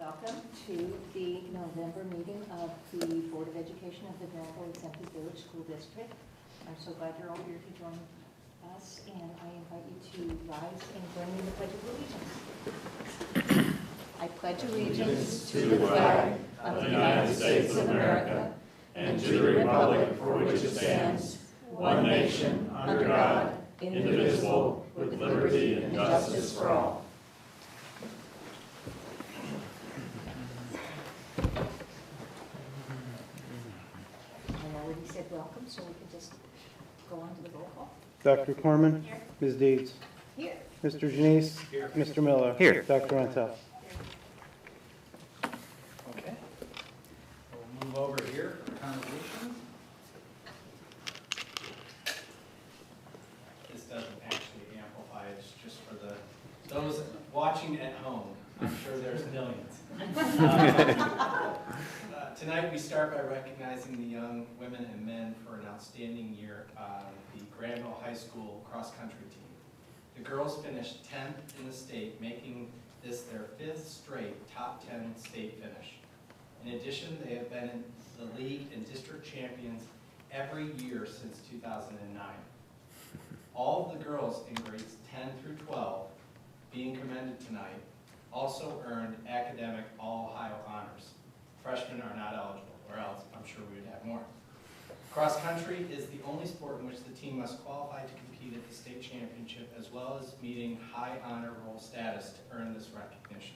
Welcome to the November meeting of the Board of Education of the Granville Exempted Village School District. I'm so glad you're all here to join us, and I invite you to rise and join me in the Pledge of Allegiance. I pledge allegiance to the flag of the United States of America and to the republic for which it stands, one nation, under God, indivisible, with liberty and justice for all. Said welcome, so we can just go on to the roll call. Dr. Corman. Here. Ms. Deeds. Here. Mr. Janice. Here. Mr. Miller. Here. Dr. Untitled. Okay. We'll move over here for conversation. This doesn't actually amplify, it's just for those watching at home. I'm sure there's millions. Tonight we start by recognizing the young women and men for an outstanding year on the Granville High School cross-country team. The girls finished 10th in the state, making this their 5th straight top 10 state finish. In addition, they have been in the league and district champions every year since 2009. All of the girls in grades 10 through 12, being commended tonight, also earned academic All-Ohio honors. Freshmen are not eligible, or else I'm sure we would have more. Cross country is the only sport in which the team must qualify to compete at the state championship, as well as meeting high honor roll status to earn this recognition.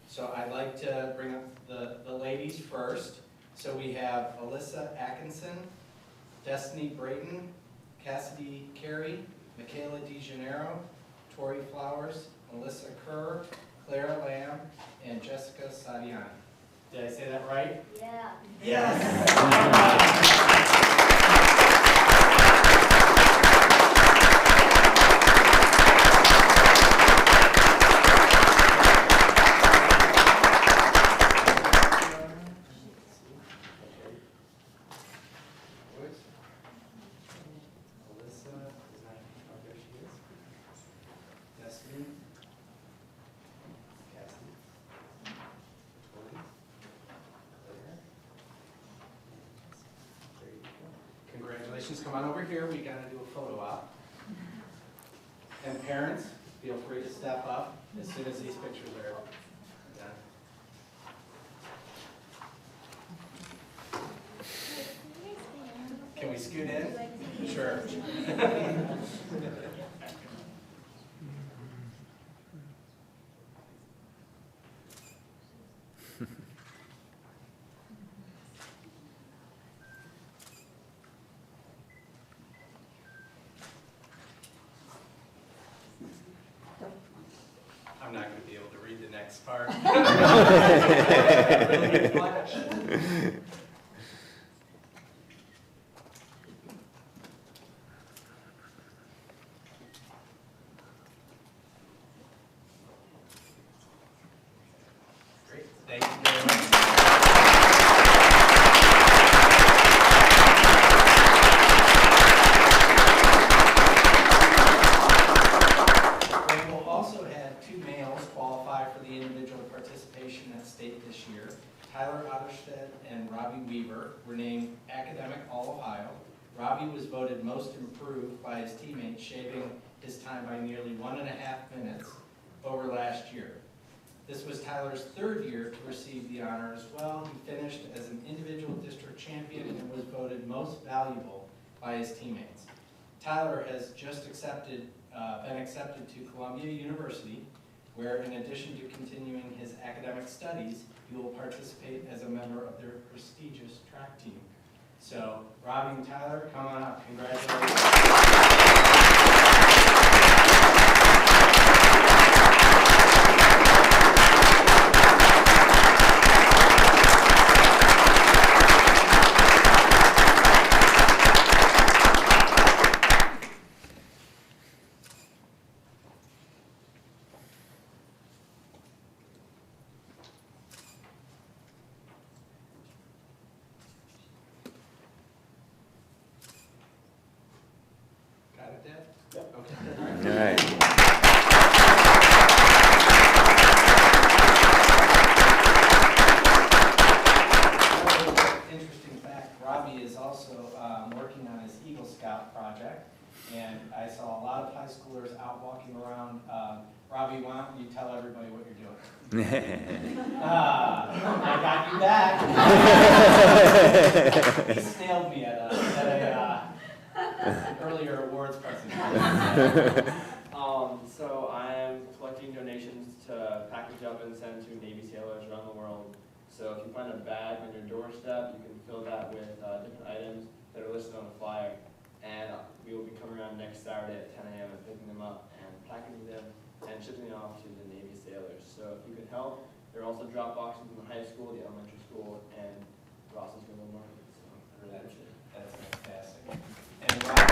So I'd like to bring up the ladies first. So we have Alyssa Atkinson, Destiny Brayton, Cassidy Carey, Michaela DeGennaro, Tori Flowers, Melissa Kerr, Clara Lamb, and Jessica Sadiani. Did I say that right? Yeah. Yes! Alyssa, oh, there she is. Destiny. Cassidy. Tori. There you go. Congratulations. Come on over here. We got to do a photo op. And parents, feel free to step up as soon as these pictures are done. Can we scoot in? Sure. I'm not going to be able to read the next part. Really flash. Great. Thank you very much. Granville also had 2 males qualify for the individual participation at state this year. Tyler Ottersted and Robbie Weaver were named Academic All-Ohio. Robbie was voted most improved by his teammates, shaving his time by nearly 1.5 minutes over last year. This was Tyler's 3rd year to receive the honor as well. He finished as an individual district champion and was voted most valuable by his teammates. Tyler has just been accepted to Columbia University, where in addition to continuing his academic studies, he will participate as a member of their prestigious track team. So, Robbie and Tyler, come on up. Congratulations. Got it, Dad? Yep. Okay. All right. Scout project, and I saw a lot of high schoolers out walking around. Robbie, why don't you tell everybody what you're doing? I got you back. He snailed me at an earlier awards presentation. So I am collecting donations to package up and send to Navy sailors around the world. So if you find a bag on your doorstep, you can fill that with different items that are listed on the flyer. And we will be coming around next Saturday at 10 a.m. and picking them up and packaging them and shipping them off to the Navy sailors. So if you can help, there are also drop boxes in the high school, the elementary school, and Ross's River Market. So I really appreciate it. That's fantastic. And Rob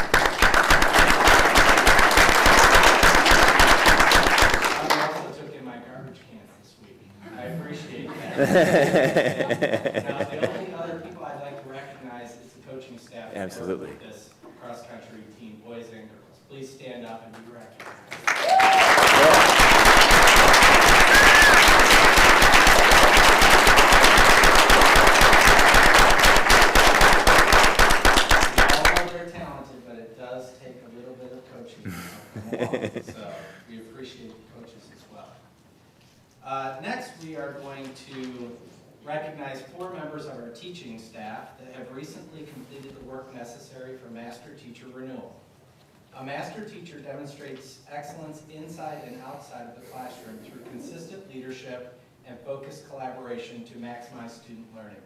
also took in my garbage cans this week. I appreciate that. Now, the only other people I'd like to recognize is the coaching staff. Absolutely. With this cross-country team, boys and girls. Please stand up and be recognized. So we appreciate the coaches as well. Next, we are going to recognize 4 members of our teaching staff that have recently completed the work necessary for master teacher renewal. A master teacher demonstrates excellence inside and outside of the classroom through consistent leadership and focused collaboration to maximize student learning.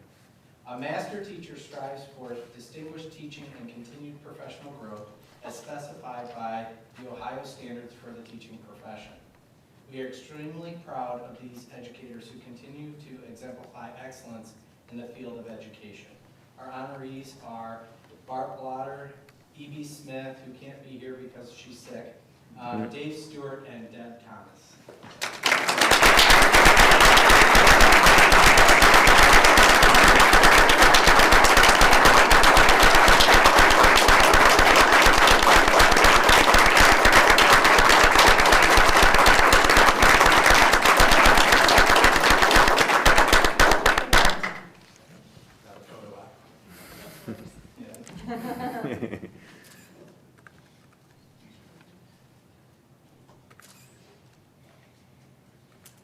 A master teacher strives for distinguished teaching and continued professional growth as specified by the Ohio Standards for the Teaching Profession. We are extremely proud of these educators who continue to exemplify excellence in the field of education. Our honorees are Barb Blotter, E.B. Smith, who can't be here because she's sick, Dave Stewart, and Deb Thomas.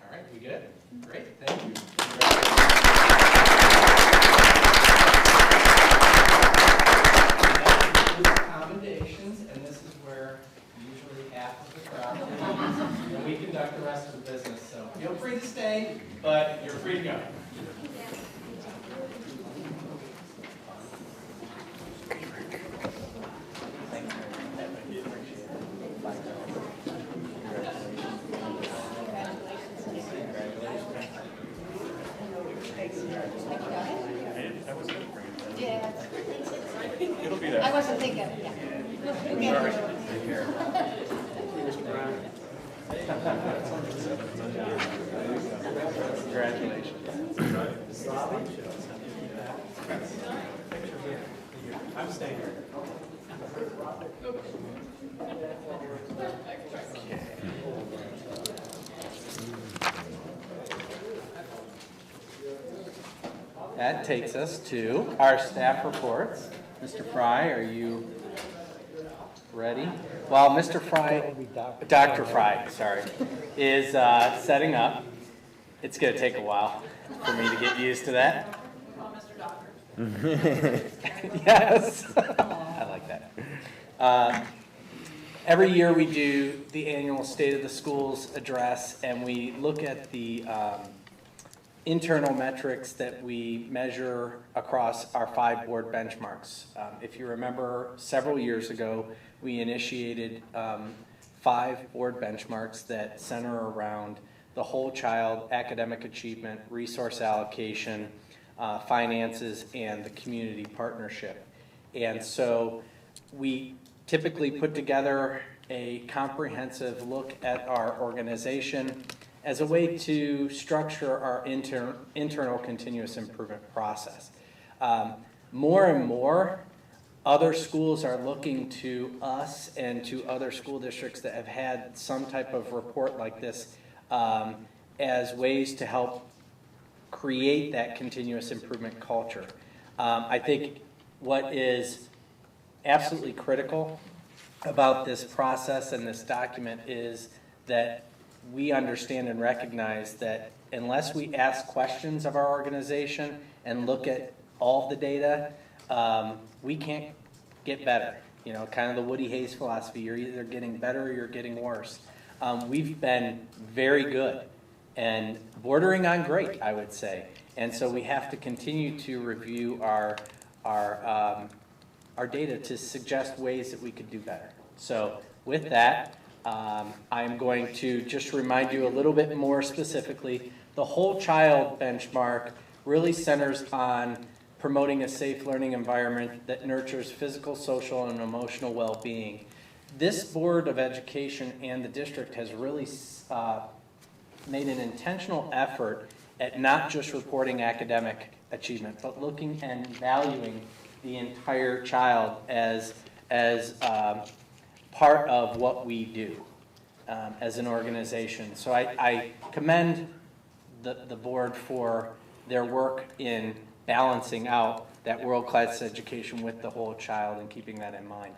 All right, we good? Great, thank you. That includes commendations, and this is where usually half of the crowd leaves, and we conduct the rest of the business. So feel free to stay, but you're free to go. I wasn't thinking, yeah. Congratulations. I'm staying here. That takes us to our staff reports. Mr. Fry, are you ready? While Mr. Fry, Dr. Fry, sorry, is setting up, it's going to take a while for me to get used to that. Mr. Doctor. Yes, I like that. Every year we do the annual State of the Schools address, and we look at the internal metrics that we measure across our 5 board benchmarks. If you remember, several years ago, we initiated 5 board benchmarks that center around the whole child, academic achievement, resource allocation, finances, and the community partnership. And so we typically put together a comprehensive look at our organization as a way to structure our internal continuous improvement process. More and more, other schools are looking to us and to other school districts that have had some type of report like this as ways to help create that continuous improvement culture. I think what is absolutely critical about this process and this document is that we understand and recognize that unless we ask questions of our organization and look at all the data, we can't get better. You know, kind of the Woody Hayes philosophy, you're either getting better or you're getting worse. We've been very good and bordering on great, I would say. And so we have to continue to review our data to suggest ways that we could do better. So with that, I'm going to just remind you a little bit more specifically. The whole child benchmark really centers on promoting a safe learning environment that nurtures physical, social, and emotional well-being. This Board of Education and the district has really made an intentional effort at not just reporting academic achievement, but looking and valuing the entire child as part of what we do as an organization. So I commend the board for their work in balancing out that world-class education with the whole child and keeping that in mind.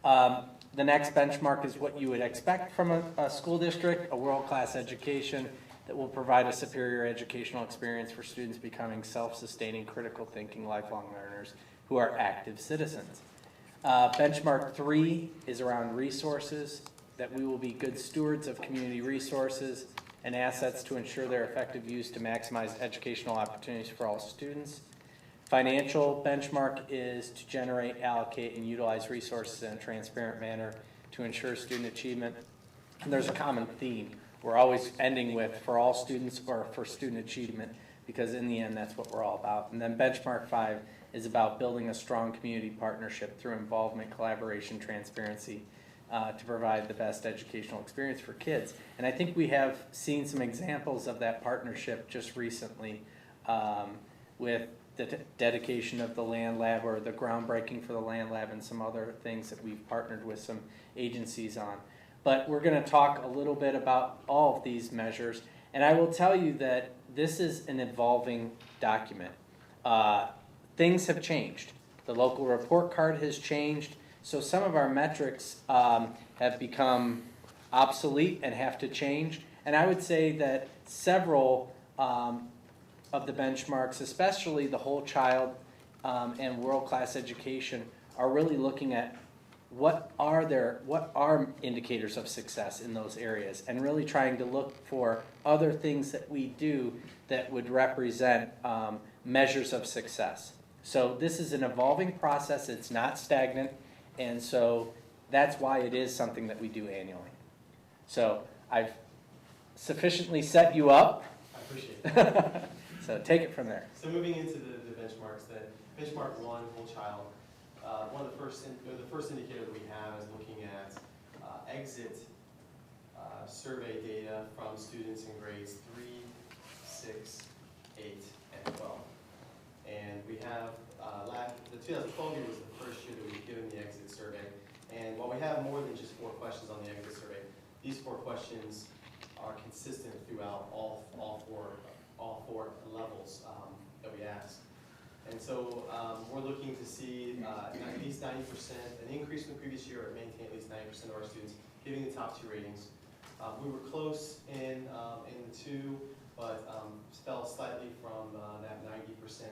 The next benchmark is what you would expect from a school district, a world-class education that will provide a superior educational experience for students becoming self-sustaining, critical thinking, lifelong learners who are active citizens. Benchmark 3 is around resources, that we will be good stewards of community resources and assets to ensure their effective use to maximize educational opportunities for all students. Financial benchmark is to generate, allocate, and utilize resources in a transparent manner to ensure student achievement. And there's a common theme. We're always ending with for all students or for student achievement, because in the end that's what we're all about. And then benchmark 5 is about building a strong community partnership through involvement, collaboration, transparency, to provide the best educational experience for kids. And I think we have seen some examples of that partnership just recently with the dedication of the land lab, or the groundbreaking for the land lab, and some other things that we've partnered with some agencies on. But we're going to talk a little bit about all of these measures, and I will tell you that this is an evolving document. Things have changed. The local report card has changed, so some of our metrics have become obsolete and have to change. And I would say that several of the benchmarks, especially the whole child and world-class education, are really looking at what are indicators of success in those areas, and really trying to look for other things that we do that would represent measures of success. So this is an evolving process. It's not stagnant, and so that's why it is something that we do annually. So I've sufficiently set you up. I appreciate that. So take it from there. So moving into the benchmarks, that benchmark 1, whole child, one of the first indicator that we have is looking at exit survey data from students in grades 3, 6, 8, and 12. And we have, the 2012 year was the first year that we've given the exit survey. And while we have more than just 4 questions on the exit survey, these 4 questions are consistent throughout all four levels that we ask. And so we're looking to see at least 90%, an increase from the previous year, or maintain at least 90% of our students giving the top 2 ratings. We were close in the 2, but fell slightly from that 90%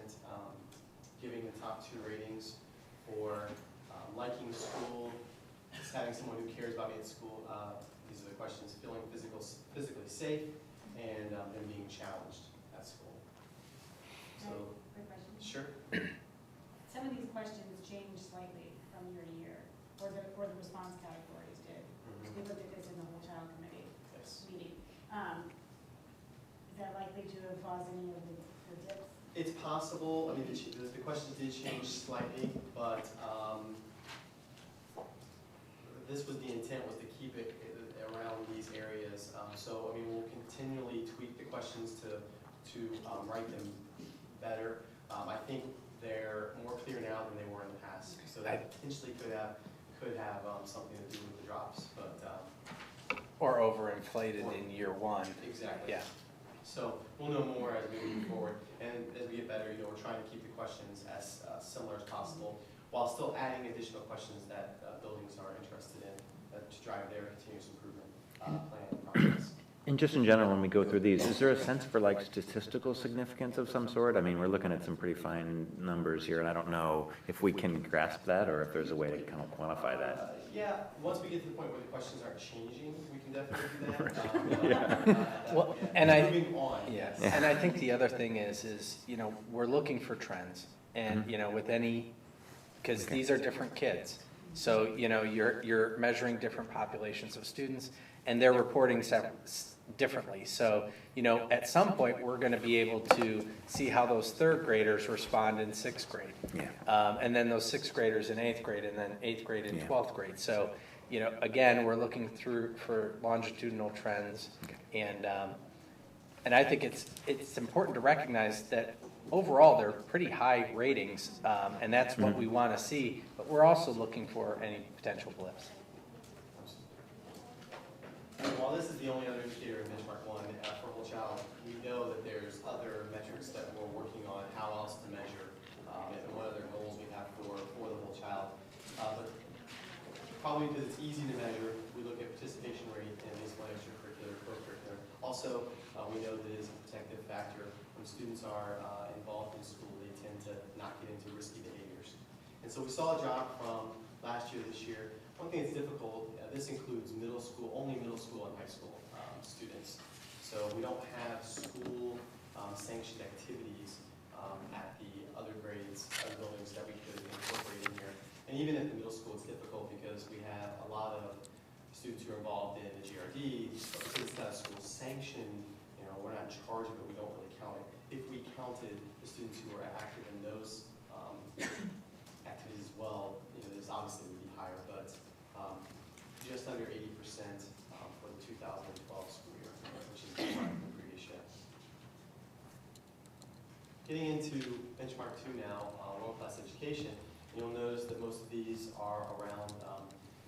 giving the top 2 ratings for liking school, just having someone who cares about being at school. These are the questions: feeling physically safe, and being challenged at school. So, quick question. sure. Some of these questions change slightly from year to year, or the response categories did. Mm-hmm. We looked at this in the whole child committee Yes. meeting. Is that likely to have caused any of the dips? It's possible. I mean, the questions did change slightly, but this was the intent, was to keep it around these areas. So, I mean, we'll continually tweak the questions to write them better. I think they're more clear now than they were in the past. So that potentially could have something to do with the drops, but Or overinflated in year 1. exactly. Yeah. So we'll know more as we move forward, and as we get better, we're trying to keep the questions as similar as possible. while still adding additional questions that buildings are interested in to drive their continuous improvement plan and process. And just in general, when we go through these, is there a sense for like statistical significance of some sort? I mean, we're looking at some pretty fine numbers here, and I don't know if we can grasp that or if there's a way to kind of quantify that. Yeah, once we get to the point where the questions aren't changing, we can definitely do that. Well, and I- moving on. Yes, Yeah. and I think the other thing is, we're looking for trends. And, with any, because Okay. these are different kids. So, you're measuring different populations of students, and they're reporting differently. So, at some point, we're going to be able to see how those third graders respond in sixth grade. Yeah. And then those sixth graders in eighth grade, and then eighth grade and Yeah. 12th grade. So, again, we're looking through for longitudinal trends. Okay. And I think it's important to recognize that overall, they're pretty high ratings, and that's what we want to see. But we're also looking for any potential blips. And while this is the only other indicator in benchmark 1 for whole child, we know that there's other metrics that we're working on, how else to measure, and what other goals we have for the whole child. But probably because it's easy to measure, we look at participation rate in these extracurricular, co-curricular. Also, we know that it is a protective factor. When students are involved in school, they tend to not get into risky behaviors. And so we saw a drop from last year to this year. One thing that's difficult, this includes only middle school and high school students. So we don't have school sanctioned activities at the other grades, other buildings that we could incorporate in here. And even at the middle school, it's difficult because we have a lot of students who are involved in the GRD, but because it's not a school sanctioned, we're not in charge of it, we don't really count it. If we counted the students who are active in those activities as well, this obviously would be higher, but just under 80% for the 2012 school year, which is higher than the previous year. Getting into benchmark 2 now, world-class education, you'll notice that most of these are around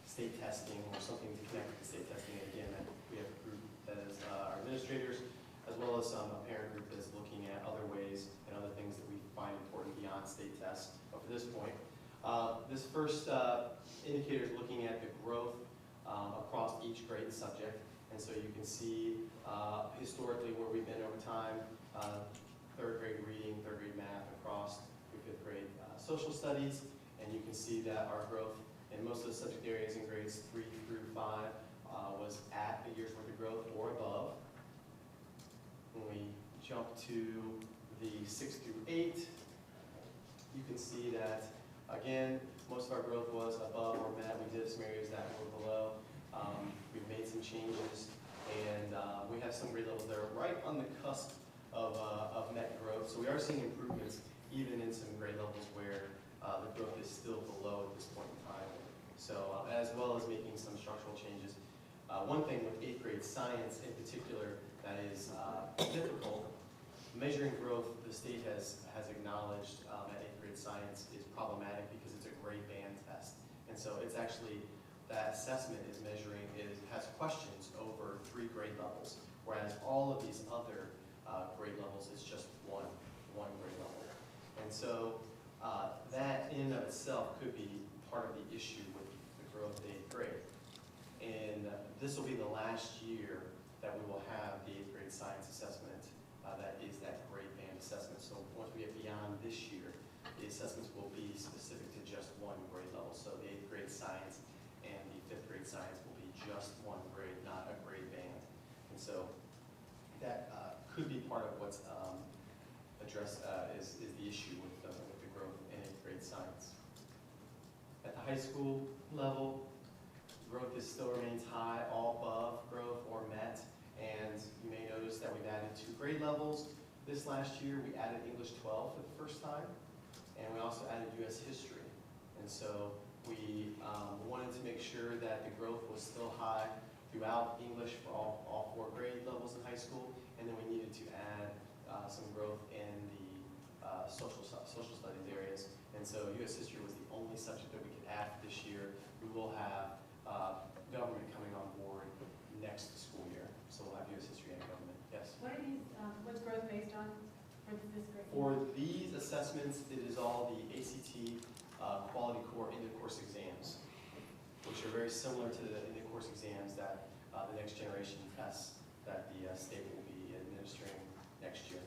state testing or something to connect with state testing. Again, we have a group that is our administrators, as well as a parent group that's looking at other ways and other things that we find important beyond state tests up to this point. This first indicator is looking at the growth across each grade subject. And so you can see historically where we've been over time, third grade reading, third grade math across through fifth grade social studies. And you can see that our growth in most of the subject areas in grades 3 through 5 was at a year's worth of growth or above. When we jump to the 6 through 8, you can see that, again, most of our growth was above or met. We did some areas that were below. We've made some changes, and we have some grade levels that are right on the cusp of net growth. So we are seeing improvements even in some grade levels where the growth is still below at this point in time. So as well as making some structural changes. One thing with 8th grade science in particular that is difficult, measuring growth, the state has acknowledged that 8th grade science is problematic because it's a grade band test. And so it's actually, that assessment is measuring, has questions over 3 grade levels, whereas all of these other grade levels is just one grade level. And so that in and of itself could be part of the issue with the growth in 8th grade. And this will be the last year that we will have the 8th grade science assessment that is that grade band assessment. So once we get beyond this year, the assessments will be specific to just one grade level. So the 8th grade science and the 5th grade science will be just one grade, not a grade band. And so that could be part of what's addressed is the issue with the growth in 8th grade science. At the high school level, growth still remains high, all above growth or met. And you may notice that we've added 2 grade levels. This last year, we added English 12 for the first time, and we also added U.S. history. And so we wanted to make sure that the growth was still high throughout English for all 4 grade levels in high school, and then we needed to add some growth in the social studies areas. And so U.S. history was the only subject that we could add this year. We will have government coming on board next school year. So we'll have U.S. history and government. Yes? What are these, what's growth based on for this grade? For these assessments, it is all the ACT quality core end-of-course exams, which are very similar to the end-of-course exams that the next generation tests that the state will be administering next year.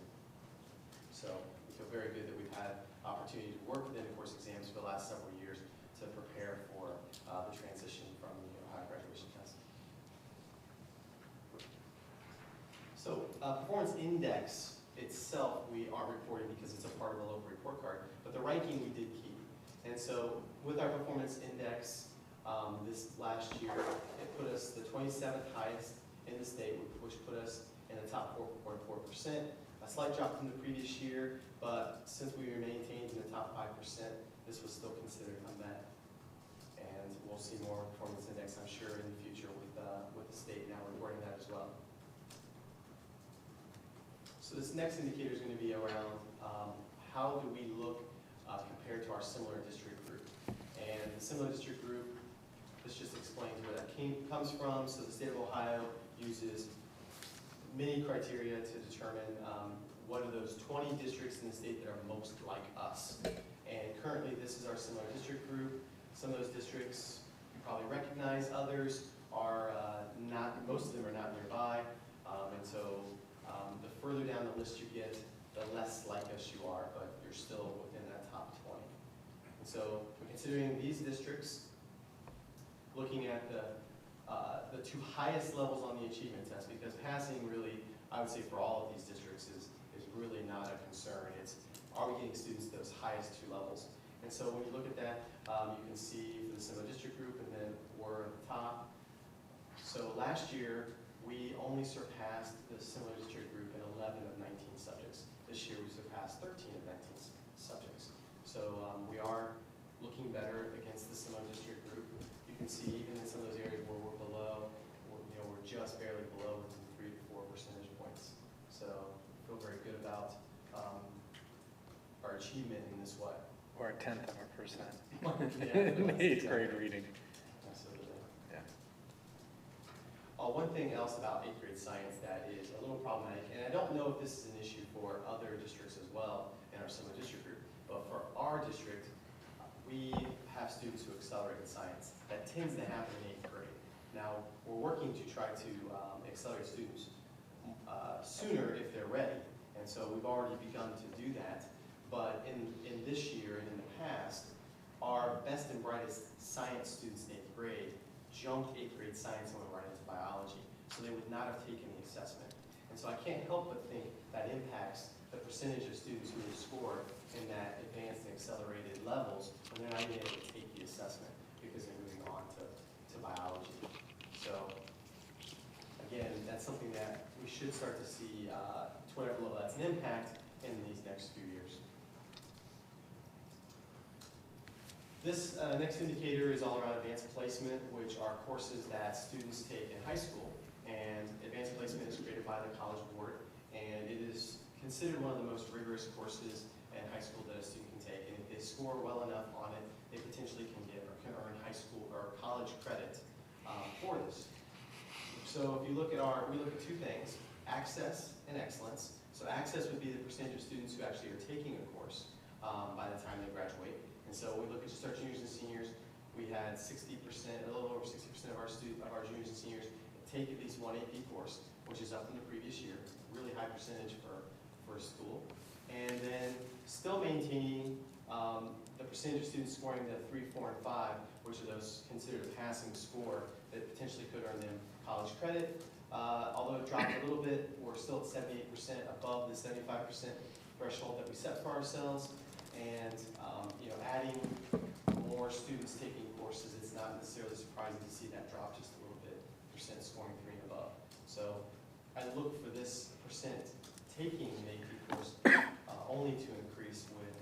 So we feel very good that we've had opportunity to work with end-of-course exams for the last several years to prepare for the transition from the Ohio graduation test. So performance index itself, we aren't reporting because it's a part of the local report card, but the ranking we did keep. And so with our performance index this last year, it put us the 27th highest in the state, which put us in the top 4.4%. A slight drop from the previous year, but since we were maintained in the top 5%, this was still considered unmet. And we'll see more performance index, I'm sure, in the future with the state now reporting that as well. So this next indicator is going to be around how do we look compared to our similar district group. And the similar district group, this just explains where that comes from. So the state of Ohio uses many criteria to determine what are those 20 districts in the state that are most like us. And currently this is our similar district group. Some of those districts you probably recognize, others are not, most of them are not nearby. And so the further down the list you get, the less like us you are, but you're still within that top 20. And so considering these districts, looking at the two highest levels on the achievement test, because passing really, I would say for all of these districts is really not a concern. It's, are we getting students to those highest two levels? And so when you look at that, you can see for the similar district group, and then we're at the top. So last year, we only surpassed the similar district group in 11 of 19 subjects. This year, we surpassed 13 of 19 subjects. So we are looking better against the similar district group. You can see even in some of those areas where we're below, we're just barely below 3 to 4 percentage points. So I feel very good about our achievement in this way. Or 1/10 of a percent. Yeah, In 8th grade reading. Absolutely. Yeah. One thing else about 8th grade science that is a little problematic, and I don't know if this is an issue for other districts as well in our similar district group, but for our district, we have students who accelerate in science. That tends to happen in 8th grade. Now, we're working to try to accelerate students sooner if they're ready, and so we've already begun to do that. But in this year and in the past, our best and brightest science students in 8th grade jumped 8th grade science and went right into biology. So they would not have taken the assessment. And so I can't help but think that impacts the percentage of students who have scored in that advanced and accelerated levels when they're not even able to take the assessment because they're moving on to biology. So again, that's something that we should start to see to whatever level that's an impact in these next few years. This next indicator is all around advanced placement, which are courses that students take in high school. And advanced placement is created by the College Board, and it is considered one of the most rigorous courses in high school that a student can take. And if they score well enough on it, they potentially can get or can earn high school or college credit for this. So if you look at we look at two things, access and excellence. So access would be the percentage of students who actually are taking a course by the time they graduate. And so we look at just our juniors and seniors. We had 60%, a little over 60% of our juniors and seniors take at least one AP course, which is up from the previous year. Really high percentage for a school. And then still maintaining the percentage of students scoring the 3, 4, and 5, which are those considered a passing score that potentially could earn them college credit. Although it dropped a little bit, we're still at 78% above the 75% threshold that we set for ourselves. And adding more students taking courses, it's not necessarily surprising to see that drop just a little bit, percent scoring 3 and above. So I look for this percent taking an AP course only to increase with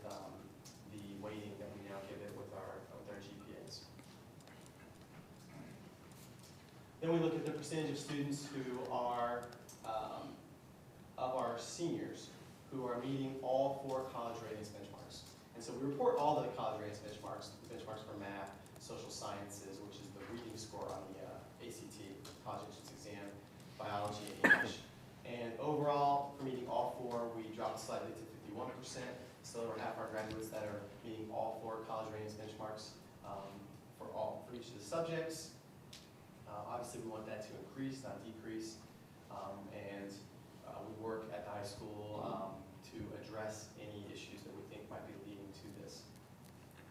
the weighting that we now give it with our GPAs. Then we look at the percentage of students who are, of our seniors, who are meeting all 4 college readiness benchmarks. And so we report all the college readiness benchmarks, the benchmarks for math, social sciences, which is the reading score on the ACT, college entrance exam, biology, and English. And overall, for meeting all 4, we dropped slightly to 51%. So over half our graduates that are meeting all 4 college readiness benchmarks for each of the subjects. Obviously, we want that to increase, not decrease. And we work at the high school to address any issues that we think might be leading to this.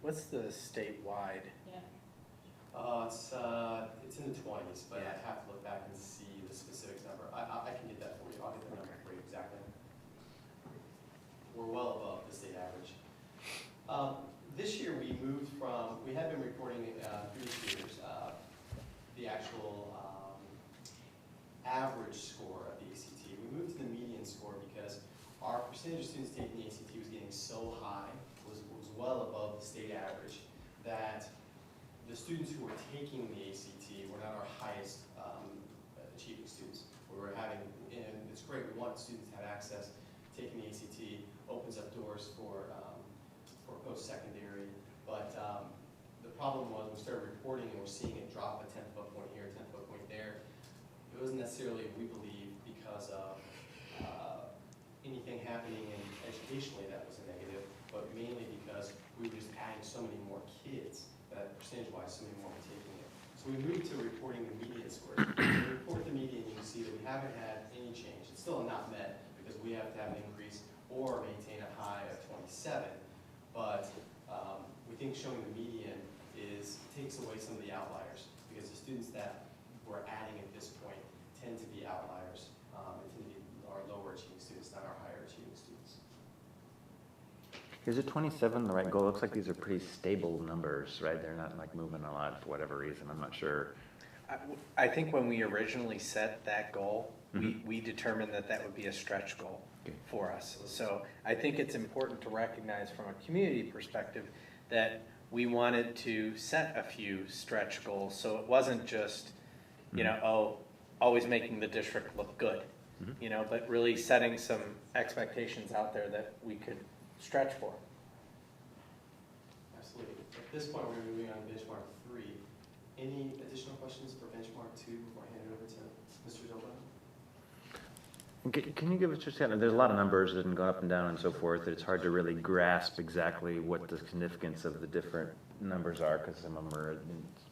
What's the statewide? Yeah. It's in the 20s, but I'd have to look back and see the specific number. I can get that for you. I'll get the number for you exactly. We're well above the state average. This year we moved from, we have been reporting through the years the actual average score of the ACT. We moved to the median score because our percentage of students taking the ACT was getting so high, was well above the state average, that the students who were taking the ACT were not our highest achieving students. We were having, and it's great, we want students to have access. Taking the ACT opens up doors for post-secondary, but the problem was we started reporting and we're seeing it drop a 10th of a point here, 10th of a point there. It wasn't necessarily, we believe, because of anything happening in educationally that was a negative, but mainly because we were just adding so many more kids that percentage-wise, so many more were taking it. So we moved to reporting the median score. When we report the median, you can see that we haven't had any change. It's still not met because we have to have an increase or maintain a high of 27. But we think showing the median takes away some of the outliers because the students that we're adding at this point tend to be outliers. They tend to be our lower achieving students, not our higher achieving students. Is it 27 the right goal? Looks like these are pretty stable numbers, right? They're not like moving a lot for whatever reason. I'm not sure. I think when we originally set that goal, we determined that that would be a stretch goal for us. So I think it's important to recognize from a community perspective that we wanted to set a few stretch goals. So it wasn't just, always making the district look good, but really setting some expectations out there that we could stretch for. Absolutely. At this point, we're moving on to benchmark 3. Any additional questions for benchmark 2 before I hand it over to Mr. Dilbach? Can you give us just there's a lot of numbers that can go up and down and so forth, that it's hard to really grasp exactly what the significance of the different numbers are because some of them are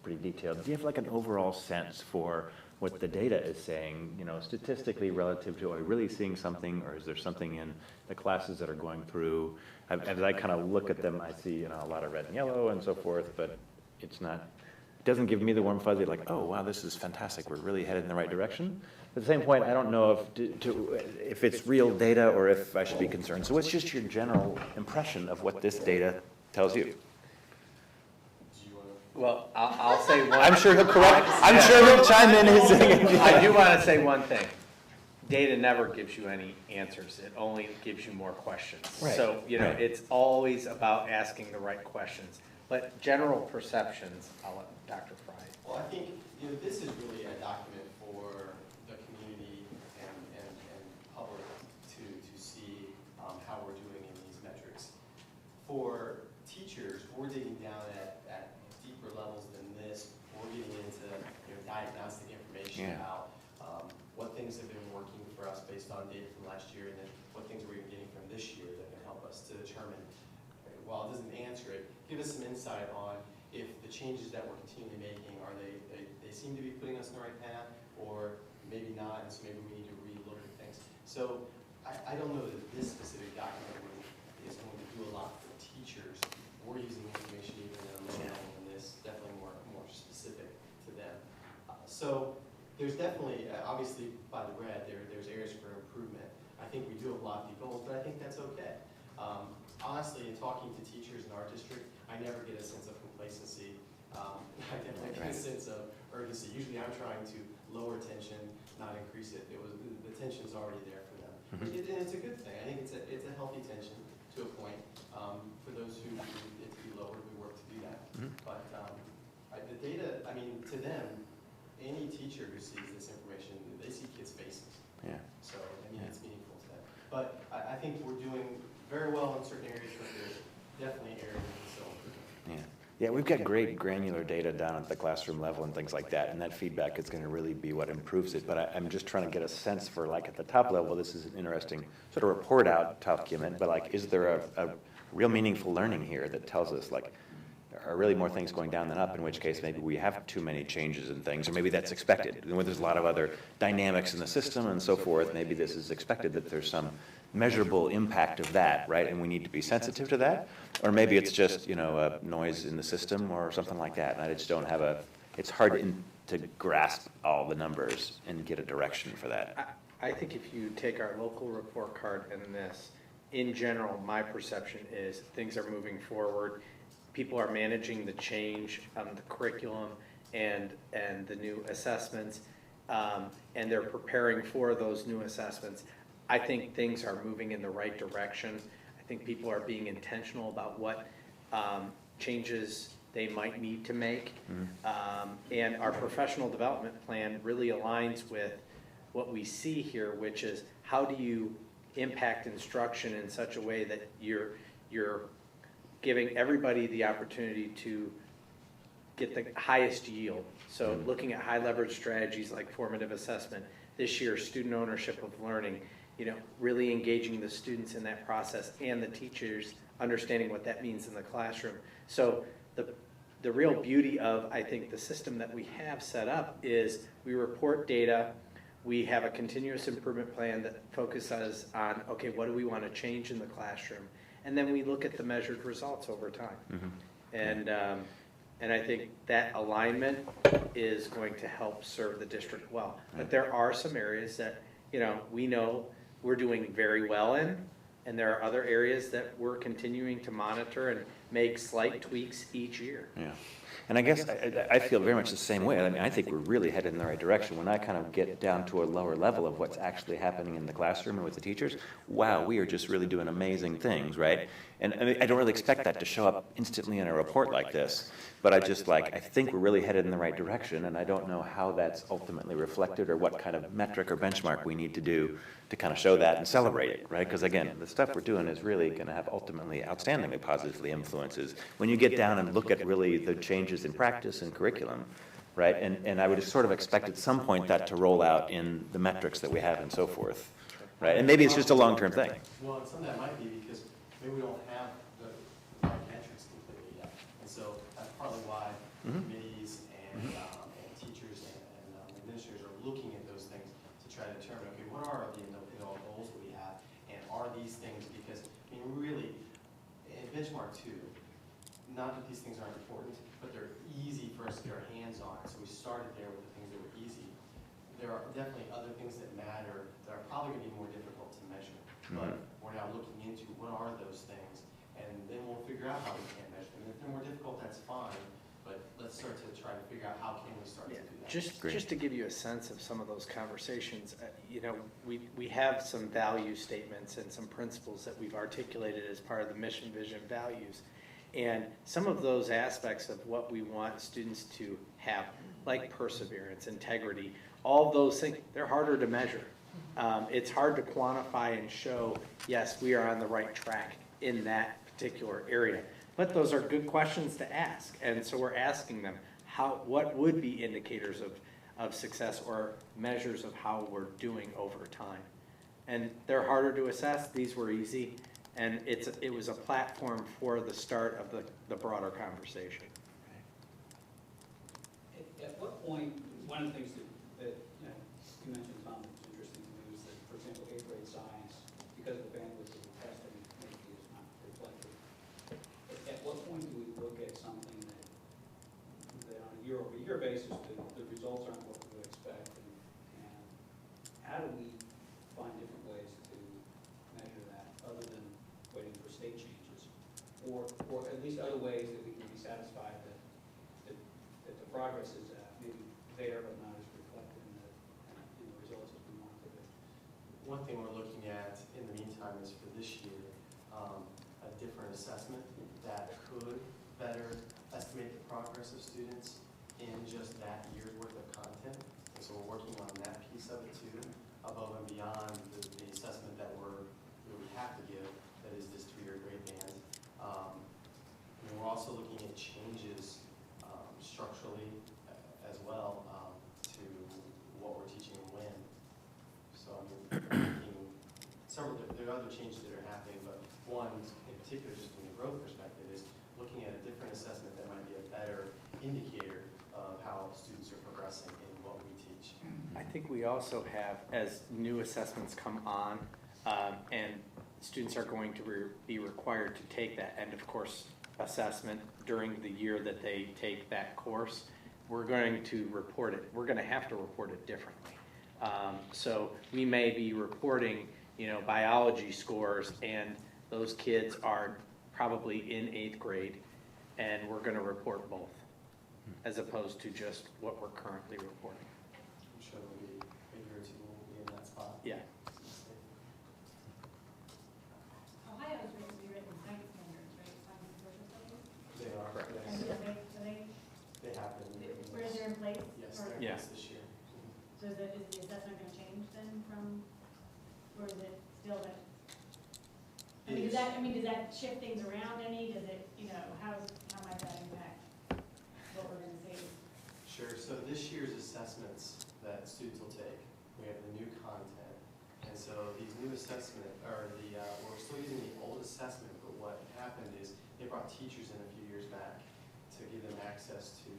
pretty detailed. Do you have like an overall sense for what the data is saying, statistically relative to, are we really seeing something, or is there something in the classes that are going through? As I kind of look at them, I see, a lot of red and yellow and so forth, but it doesn't give me the warm fuzzy like, oh, wow, this is fantastic. We're really headed in the right direction. At the same point, I don't know if it's real data or if I should be concerned. So what's just your general impression of what this data tells you? Well, I'll say one. I'm sure he'll correct. I'm sure he'll chime in. I do want to say one thing. Data never gives you any answers. It only gives you more questions. Right. So, it's always about asking the right questions. But general perceptions, I'll let Dr. Fry. Well, I think this is really a document for the community and public to see how we're doing in these metrics. For teachers, we're digging down at deeper levels than this. We're getting into diagnostic information about what things have been working for us based on data from last year, and then what things we're getting from this year that can help us to determine. While it doesn't answer it, give us some insight on if the changes that we're continually making, they seem to be putting us in the right path, or maybe not, and so maybe we need to re-look at things. So I don't know that this specific document is going to do a lot for teachers. We're using information even at a lower level than this, definitely more specific to them. So there's definitely, obviously by the red, there's areas for improvement. I think we do have lofty goals, but I think that's okay. Honestly, in talking to teachers in our district, I never get a sense of complacency. I definitely get a sense of urgency. Usually I'm trying to lower tension, not increase it. The tension's already there for them. And it's a good thing. I think it's a healthy tension to a point. For those who need it to be lowered, we work to do that. But the data, to them, any teacher who sees this information, they see kids' faces. Yeah. So, it's meaningful to them. But I think we're doing very well in certain areas, but there's definitely areas that can still improve. Yeah, we've got great granular data down at the classroom level and things like that, and that feedback is going to really be what improves it. But I'm just trying to get a sense for, at the top level, this is an interesting sort of report out document, but is there a real meaningful learning here that tells us like, are really more things going down than up, in which case maybe we have too many changes in things, or maybe that's expected. When there's a lot of other dynamics in the system and so forth, maybe this is expected that there's some measurable impact of that, right? And we need to be sensitive to that. Or maybe it's just, you know, a noise in the system or something like that. And I just don't have it's hard to grasp all the numbers and get a direction for that. I think if you take our local report card and this, in general, my perception is things are moving forward. People are managing the change on the curriculum and the new assessments, and they're preparing for those new assessments. I think things are moving in the right direction. I think people are being intentional about what changes they might need to make. And our professional development plan really aligns with what we see here, which is how do you impact instruction in such a way that you're giving everybody the opportunity to get the highest yield. So looking at high leverage strategies like formative assessment, this year student ownership of learning, you know, really engaging the students in that process and the teachers understanding what that means in the classroom. So the real beauty of, I think, the system that we have set up is we report data, we have a continuous improvement plan that focuses on, okay, what do we want to change in the classroom? And then we look at the measured results over time. And I think that alignment is going to help serve the district well. But there are some areas that, you know we're doing very well in, and there are other areas that we're continuing to monitor and make slight tweaks each year. Yeah. And I guess I feel very much the same way. I mean, I think we're really headed in the right direction. When I kind of get down to a lower level of what's actually happening in the classroom and with the teachers, wow, we are just really doing amazing things, right? And I mean, I don't really expect that to show up instantly in a report like this, but I think we're really headed in the right direction, and I don't know how that's ultimately reflected or what kind of metric or benchmark we need to do to kind of show that and celebrate it, right? Because again, the stuff we're doing is really going to have ultimately outstandingly positively influences when you get down and look at really the changes in practice and curriculum, right? And I would sort of expect at some point that to roll out in the metrics that we have and so forth, right? And maybe it's just a long-term thing. Well, and some of that might be because maybe we don't have the right metrics completely yet. And so that's partly why committees and teachers and administrators are looking at those things to try to determine, okay, what are the goals that we have? And are these things, because, I mean, really, in benchmark 2, not that these things aren't important, but they're easy for us to get our hands on. So we started there with the things that were easy. There are definitely other things that matter that are probably going to be more difficult to measure. But we're now looking into what are those things, and then we'll figure out how we can measure them. And if they're more difficult, that's fine. But let's start to try to figure out how can we start to do that. Just to give you a sense of some of those conversations, we have some value statements and some principles that we've articulated as part of the mission, vision, values. And some of those aspects of what we want students to have, like perseverance, integrity, all those things, they're harder to measure. It's hard to quantify and show, yes, we are on the right track in that particular area. But those are good questions to ask, and so we're asking them, what would be indicators of success or measures of how we're doing over time? And they're harder to assess. These were easy, and it was a platform for the start of the broader conversation. At what point, one of the things that you mentioned, Tom, that's interesting to me is that, for example, 8th grade science, because of the bandwidth of the testing, maybe is not reflected. At what point do we look at something that on a year-over-year basis, the results aren't what we would expect, and how do we find different ways to measure that other than waiting for state changes, or at least other ways that we can be satisfied that the progress is maybe there but not as reflected in the results as we want to be. One thing we're looking at in the meantime is for this year, a different assessment that could better estimate the progress of students in just that year's worth of content. And so we're working on that piece of it too, above and beyond the assessment that we have to give, that is this 3-year grade band. And we're also looking at changes structurally as well to what we're teaching and when. So I mean, there are other changes that are happening, but one in particular, just in the growth perspective is looking at a different assessment that might be a better indicator of how students are progressing in what we teach. I think we also have, as new assessments come on, and students are going to be required to take that end of course assessment during the year that they take that course, we're going to report it. We're going to have to report it differently. So we may be reporting, biology scores, and those kids are probably in 8th grade, and we're going to report both, as opposed to just what we're currently reporting. I'm sure there'll be a year or two we'll be in that spot. Yeah. Ohio's rewritten science standards, right, science and social studies? They are, Correct. And yes. they They have been. where is there in place? Yes, Or- they're in Yeah. place this year. So is the assessment gonna change then from, or is it still that? Does that shift things around any? Does it, how might that impact what we're gonna say? Sure, so this year's assessments that students will take, we have the new content. And so these new assessment, we're still using the old assessment, but what happened is they brought teachers in a few years back to give them access to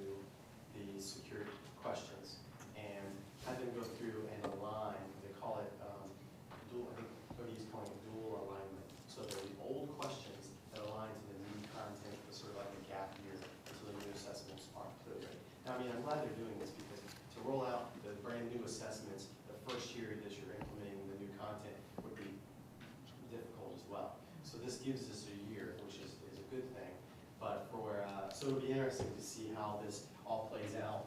the secure questions and had them go through and align, they call it dual, I think what he's calling it dual alignment. So they're the old questions that align to the new content, the sort of like a gap year until the new assessments are put in. Now, I'm glad they're doing this because to roll out the brand new assessments the first year that you're implementing the new content would be difficult as well. So this gives us a year, which is a good thing. But so it'll be interesting to see how this all plays out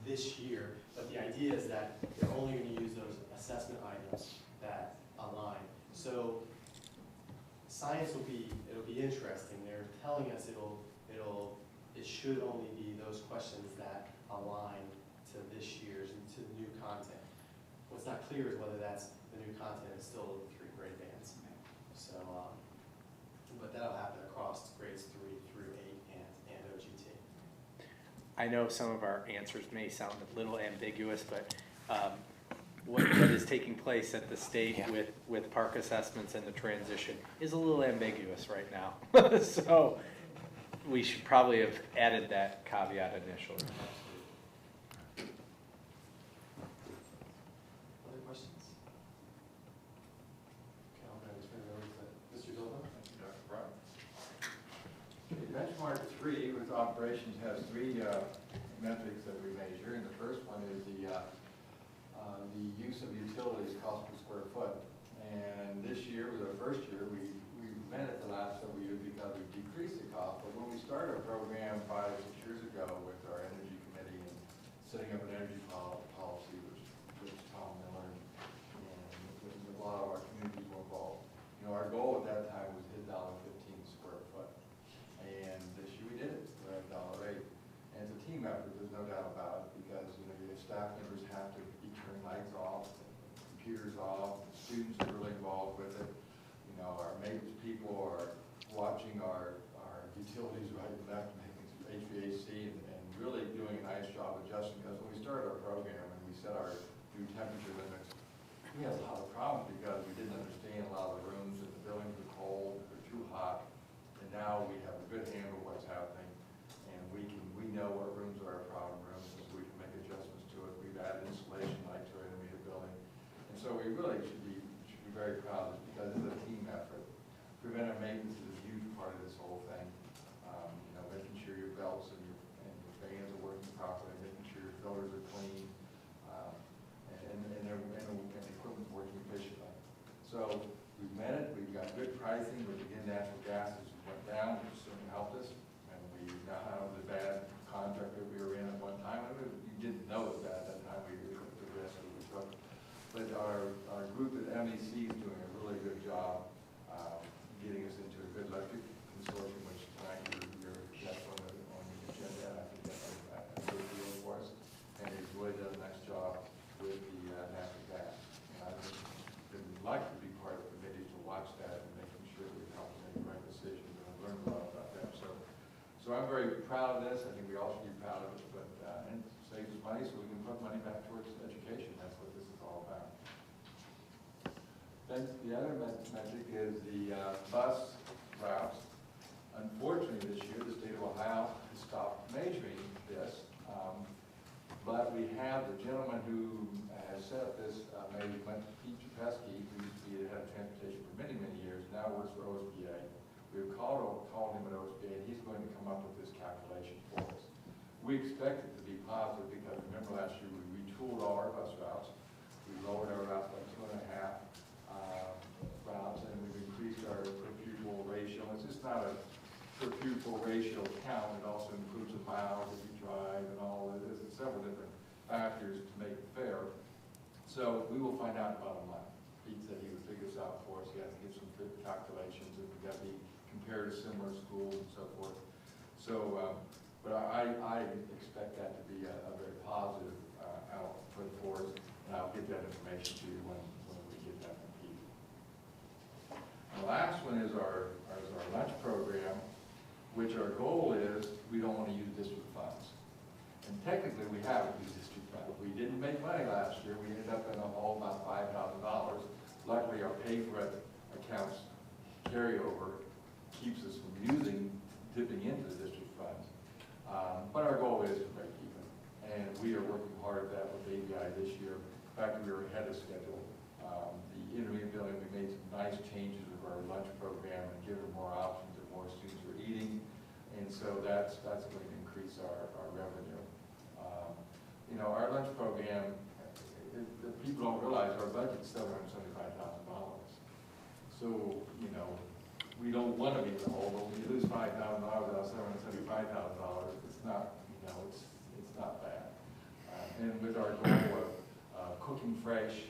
this year. But the idea is that they're only going to use those assessment items that align. So science it'll be interesting. They're telling us it should only be those questions that align to this year's and to the new content. What's not clear is whether that's the new content is still 3 grade bands. So, but that'll happen across grades 3 through 8 and OGT. I know some of our answers may sound a little ambiguous, but what is taking place at the state with park assessments and the transition is a little ambiguous right now. So we should probably have added that caveat initially. Other questions? Okay, I'm going to turn it over to Mr. Dildo. Thank you, Dr. Brown. Okay, benchmark 3 with operations has 3 metrics that we measure, and the first one is the use of utilities cost per square foot. And this year was our first year. We met it the last several years because we decreased the cost. But when we started our program 5 or 6 years ago with our energy committee and setting up an energy policy, which Tom Miller and a lot of our communities were involved. Our goal at that time was hit $1.15 square foot. And this year we did it. We're at $1.08. And it's a team effort, there's no doubt about it, because your staff members have to be turning lights off, computers off, students are really involved with it. Our maintenance people are watching our utilities right and left, making some HVAC and really doing a nice job adjusting, because when we started our program and we set our new temperature limits, we had a lot of problems because we didn't understand a lot of the rooms, and the buildings were cold, they're too hot. And now we have a good handle of what's happening, and we know what rooms are our problem rooms, and so we can make adjustments to it. We've added insulation light to our intermediate building. And so we really should be very proud of this because it's a team effort. Preventive maintenance is a huge part of this whole thing. Making sure your belts and your fans are working properly, making sure your filters are clean, and the equipment's working efficiently. So we've met it, we've got good pricing, but again, natural gas has went down, which certainly helped us. And we now have the bad contract that we were in at one time. You didn't know it was bad at that time, we took the risk that we took. But our group at MEC is doing a really good job getting us into a good electric consortium, which tonight that's on the agenda, and I think that's a good deal for us. And he's really done a nice job with the natural gas. And I would like to be part of the committee to watch that and making sure we help make the right decisions, and I've learned a lot about that. So I'm very proud of this. I think we all should be proud of it, but and saves us money so we can put money back towards education. That's what this is all about. Then the other metric is the bus routes. Unfortunately, this year, the state of Ohio has stopped measuring this, but we have the gentleman who has set up this measurement, Pete Pesky, who used to be the head of transportation for many, many years, now works for OSBA. We've called him at OSBA, and he's going to come up with this calculation for us. We expect it to be positive because remember last year we retooled all our bus routes. We lowered our routes by 2.5 routes, and we've increased our per pupil ratio. It's just not a per pupil ratio count. It also includes the miles that you drive and all of this. It's several different factors to make it fair. So we will find out in about a month. Pete said he would figure this out for us. He has to give some good calculations, and we've got to be compared to similar schools and so forth. So, but I expect that to be a very positive output for us, and I'll get that information to you when we get that from Pete. The last one is our lunch program, which our goal is we don't want to use district funds. And technically we haven't used district funds. We didn't make money last year. We ended up in a hole about $5,000. Luckily our pay for it accounts carryover keeps us from dipping into the district funds. But our goal is to break even. And we are working hard at that with ABI this year. In fact, we were ahead of schedule. The intermediate building, we made some nice changes with our lunch program and given more options that more students are eating. And so that's going to increase our revenue. You know, our lunch program, people don't realize our budget's $775,000. So, you know, we don't want to be in the hole, but when you lose $5,000 out of $775,000, it's not, you know, it's not bad. And with our goal of cooking fresh,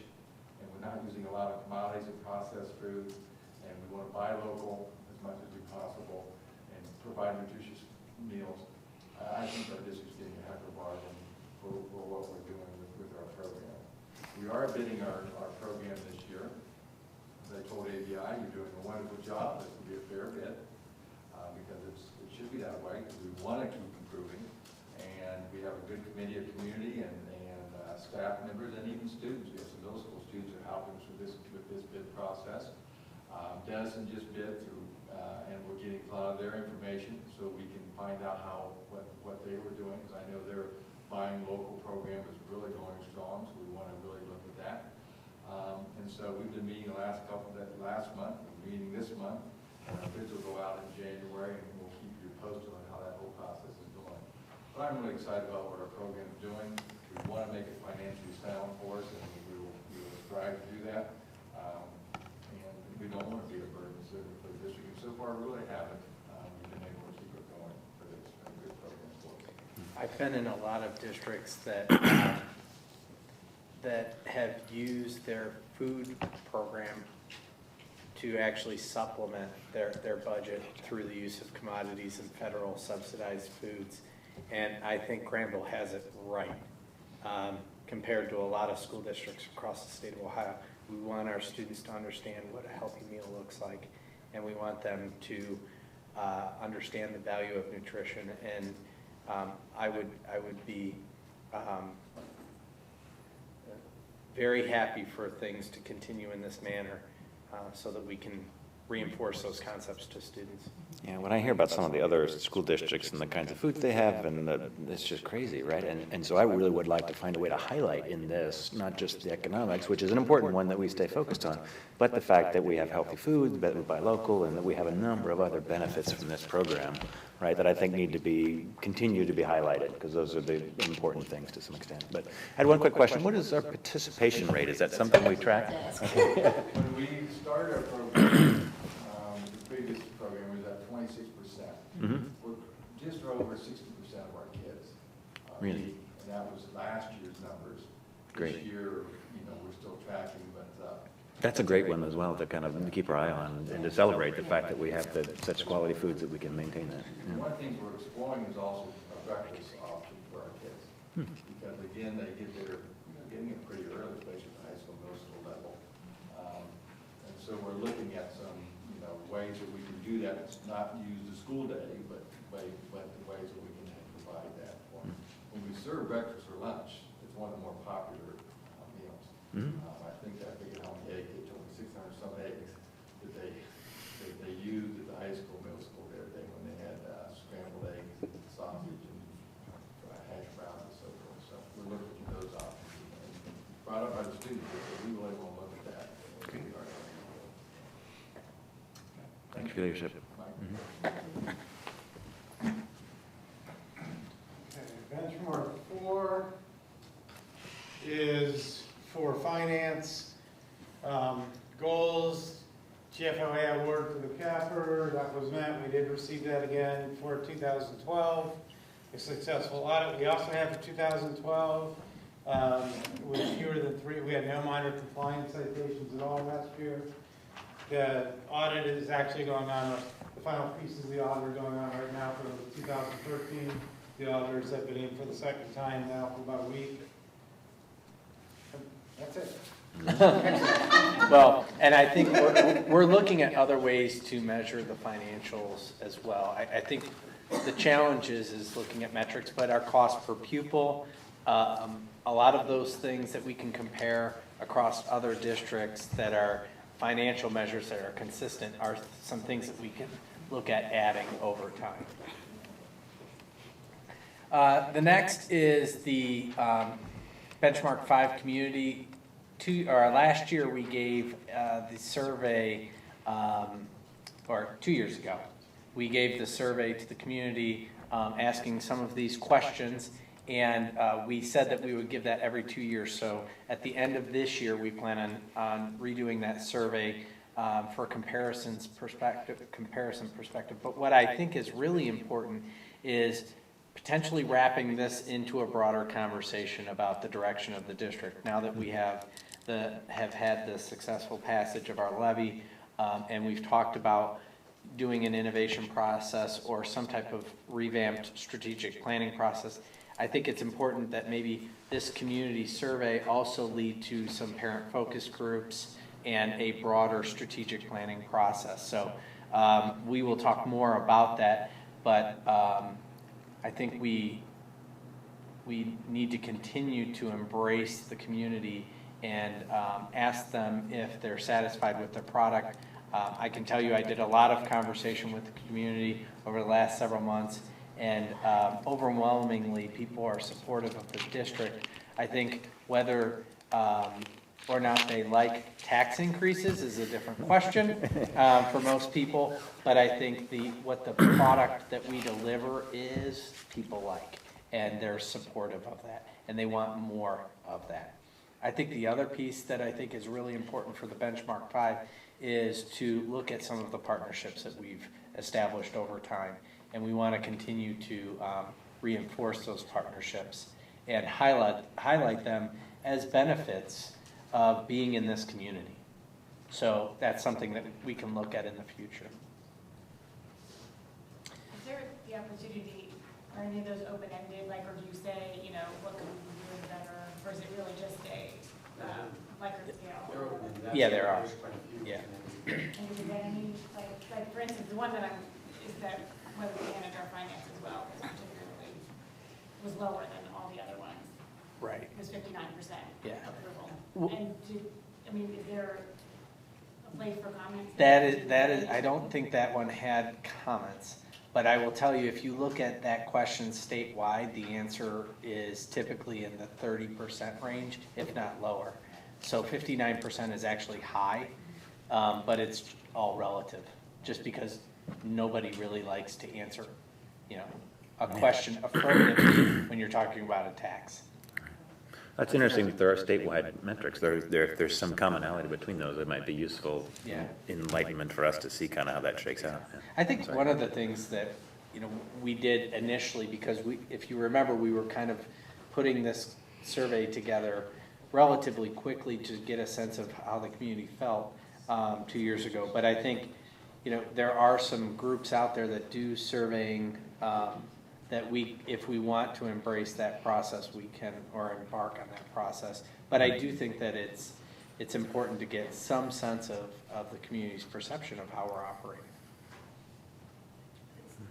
and we're not using a lot of commodities and processed foods, and we want to buy local as much as we possible, and provide nutritious meals, I think our district's getting a heck of a bargain for what we're doing with our program. We are bidding our program this year. As I told ABI, you're doing a wonderful job. This will be a fair bid because it should be that way because we want to keep improving. And we have a good committee of community and staff members and even students. We have some middle school students who are helping us with this bid process. Denison just bid through, and we're getting a lot of their information so we can find out what they were doing because I know their buying local program is really going strong, so we want to really look at that. And so we've been meeting last month, we're meeting this month, and our bids will go out in January, and we'll keep you posted on how that whole process is going. But I'm really excited about what our program is doing. We want to make it financially sound for us, and we will strive to do that. And we don't want to be a burden for the district. And so far, we really haven't. We've been able to keep it going, but it's been a good program for us. I've been in a lot of districts that have used their food program to actually supplement their budget through the use of commodities and federal subsidized foods. And I think Granville has it right compared to a lot of school districts across the state of Ohio. We want our students to understand what a healthy meal looks like, and we want them to understand the value of nutrition. And I would be very happy for things to continue in this manner so that we can reinforce those concepts to students. Yeah, when I hear about some of the other school districts and the kinds of foods they have, and it's just crazy, right? And so I really would like to find a way to highlight in this, not just the economics, which is an important one that we stay focused on, but the fact that we have healthy foods, that we buy local, and that we have a number of other benefits from this program, right, that I think need to continue to be highlighted, because those are the important things to some extent. But I had one quick question. What is our participation rate? Is that something we track? When we started our program, the previous program was at 26%. Mm-hmm. We're just over 60% of our kids. Really? And that was last year's numbers. Great. This year, we're still tracking, but That's a great one as well to kind of keep our eye on and to celebrate the fact that we have such quality foods that we can maintain that. Yeah. one of the things we're exploring is also a breakfast option for our kids. Because again, they get getting it pretty early, especially at the high school, middle school level. And so we're looking at some, ways that we can do that. It's not use the school day, but the ways that we can provide that for them. When we serve breakfast or lunch, it's one of the more popular meals. I think I figured how many eggs, they told me 600 some eggs that they used at the high school, middle school every day when for your leadership. Okay, benchmark 4 is for finance. Goals, GFOA award for the capper, that was met. We did receive that again for 2012. A successful audit. We also have for 2012 with fewer than 3. We had no minor compliance citations at all last year. The audit is actually going on. The final pieces of the audit are going on right now for 2013. The auditors have been in for the second time now for about a week. That's it. Well, and I think we're looking at other ways to measure the financials as well. I think the challenge is looking at metrics, but our cost per pupil, a lot of those things that we can compare across other districts that are financial measures that are consistent are some things that we can look at adding over time. The next is the benchmark 5 community. Last year we gave the survey, or 2 years ago, we gave the survey to the community asking some of these questions, and we said that we would give that every 2 years. So at the end of this year, we plan on redoing that survey for comparison perspective. But what I think is really important is potentially wrapping this into a broader conversation about the direction of the district. Now that we have had the successful passage of our levy, and we've talked about doing an innovation process or some type of revamped strategic planning process, I think it's important that maybe this community survey also lead to some parent focus groups and a broader strategic planning process. So we will talk more about that, but I think we need to continue to embrace the community and ask them if they're satisfied with their product. I can tell you I did a lot of conversation with the community over the last several months, and overwhelmingly people are supportive of the district. I think whether or not they like tax increases is a different question for most people, but I think what the product that we deliver is people like, and they're supportive of that, and they want more of that. I think the other piece that I think is really important for the benchmark 5 is to look at some of the partnerships that we've established over time, and we want to continue to reinforce those partnerships and highlight them as benefits of being in this community. So that's something that we can look at in the future. Is there the opportunity, are any of those open-ended, like, or do you say, you know, what could we be doing better, or is it really just a Likert scale? Yeah, there are. Yeah. And is there any, like for instance, the one that is that whether we manage our finance as well, particularly was lower than all the other ones. Right. It was 59% Yeah. approval. Well, And I mean, is there a place for comments? That is, I don't think that one had comments, but I will tell you, if you look at that question statewide, the answer is typically in the 30% range, if not lower. So 59% is actually high, but it's all relative, just because nobody really likes to answer, you know, a question affirmatively when you're talking about a tax. That's interesting that there are statewide metrics. There's some commonality between those. It might be useful enlightenment for us to see kind of how that shakes out. Yeah. I think one of the things that, you know, we did initially, because if you remember, we were kind of putting this survey together relatively quickly to get a sense of how the community felt 2 years ago. But I think, you know, there are some groups out there that do surveying that if we want to embrace that process, we can, or embark on that process. But I do think that it's important to get some sense of the community's perception of how we're operating.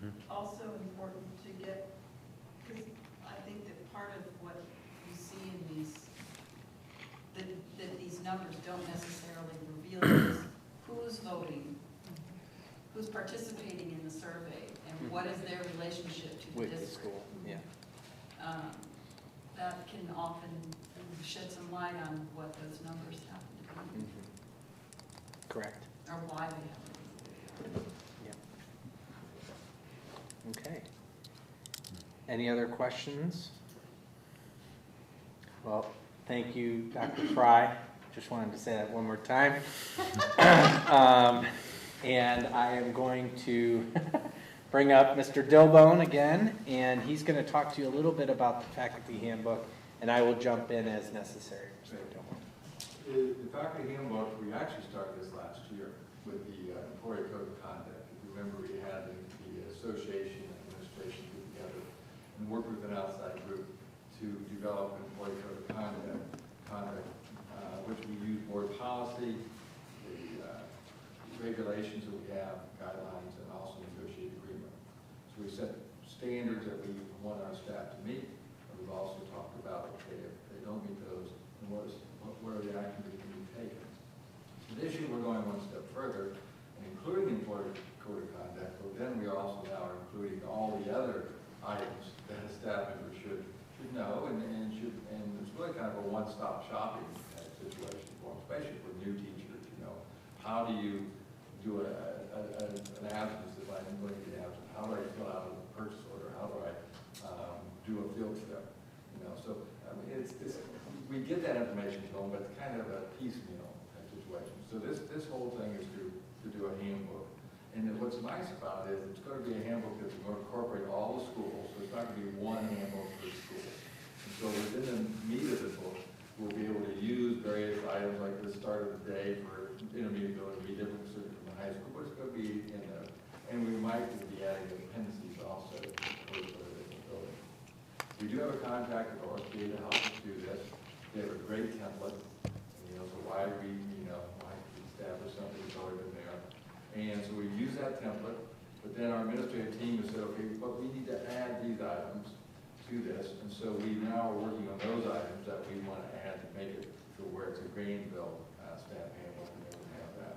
It's also important to get, because I think that part of what you see in these, that these numbers don't necessarily reveal is who's voting, who's participating in the survey, and what is their relationship to the With district. the school, yeah. That can often shed some light on what those numbers happen to be, Correct. or why they happen to be. Okay. Any other questions? Well, thank you, Dr. Fry. Just wanted to say that one more time. And I am going to bring up Mr. Dilbone again, and he's going to talk to you a little bit about the faculty handbook, and I will jump in as necessary. Mr. Dilbone. The faculty handbook, we actually started this last year with the employee code of conduct. If you remember, we had the association and administration get together and work with an outside group to develop an employee code of conduct, which we use board policy, the regulations that we have, guidelines, and also negotiated agreement. So we set standards that we want our staff to meet, and we've also talked about, okay, if they don't meet those, then what are the actions that can be taken? So this year we're going one step further, and including the employee code of conduct, but then we also now are including all the other items that a staff member should know, and it's really kind of a one-stop shopping type situation for them, especially for new teachers. How do you do an absence if I'm going to be absent? How do I fill out a purchase order? How do I do a field trip? So I mean, we get that information to them, but it's kind of a piecemeal type situation. So this whole thing is to do a handbook. And then what's nice about it is it's going to be a handbook that's going to incorporate all the schools, so it's not going to be one handbook per school. And so within the meat of the book, we'll be able to use various items like the start of the day for intermediate building will be different from the high school, but it's going to be in there. And we might be adding appendices also to the different buildings. We do have a contact with OSBA to help us do this. They have a great template. So why we establish something that's already been there. And so we use that template, but then our administrative team has said, okay, but we need to add these items to this. And so we now are working on those items that we want to add to make it to where it's a Greenville staff handbook, and they would have that.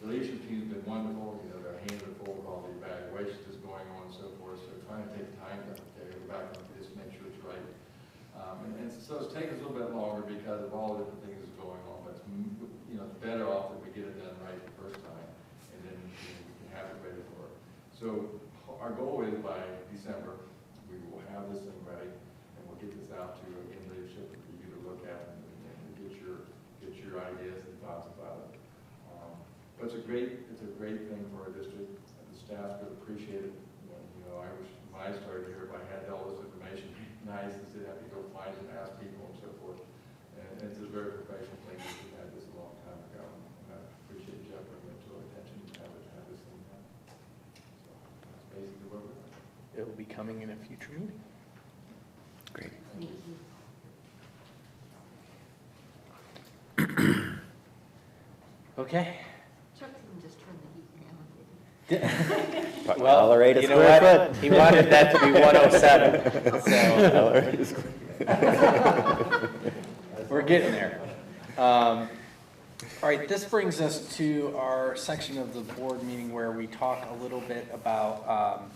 The leadership team's been wonderful. Their hands are full with all the evaluations that's going on and so forth. So trying to take time to go back and just make sure it's right. And so it's taken us a little bit longer because of all the different things that's going on. But it's better off that we get it done right the first time, and then we can have it ready for it. So our goal is by December, we will have this thing ready, and we'll get this out to again leadership for you to look at and get your ideas and thoughts about it. But it's a great thing for our district, and the staff could appreciate it. I wish when I started here, if I had all this information, it'd be nice instead of having to go find it and ask people and so forth. And it's a very professional thing. We had this a long time ago, and I appreciate Jeff bringing it to our attention to have this thing done. So that's basically what we're doing. It will be coming in a future meeting. Great. Thank you. Okay. Chuck didn't just turn the heat down. Well, Tolerate a you know square what? foot. He wanted that to be 107. So we're getting there. All right, this brings us to our section of the board meeting where we talk a little bit about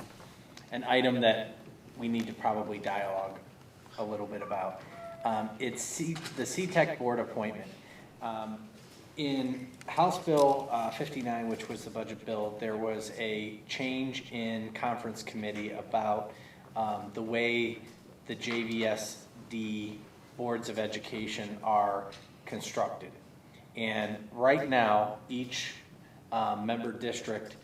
an item that we need to probably dialogue a little bit about. It's the CTEC board appointment. In House Bill 59, which was the budget bill, there was a change in conference committee about the way the GEVSD boards of education are constructed. And right now, each member district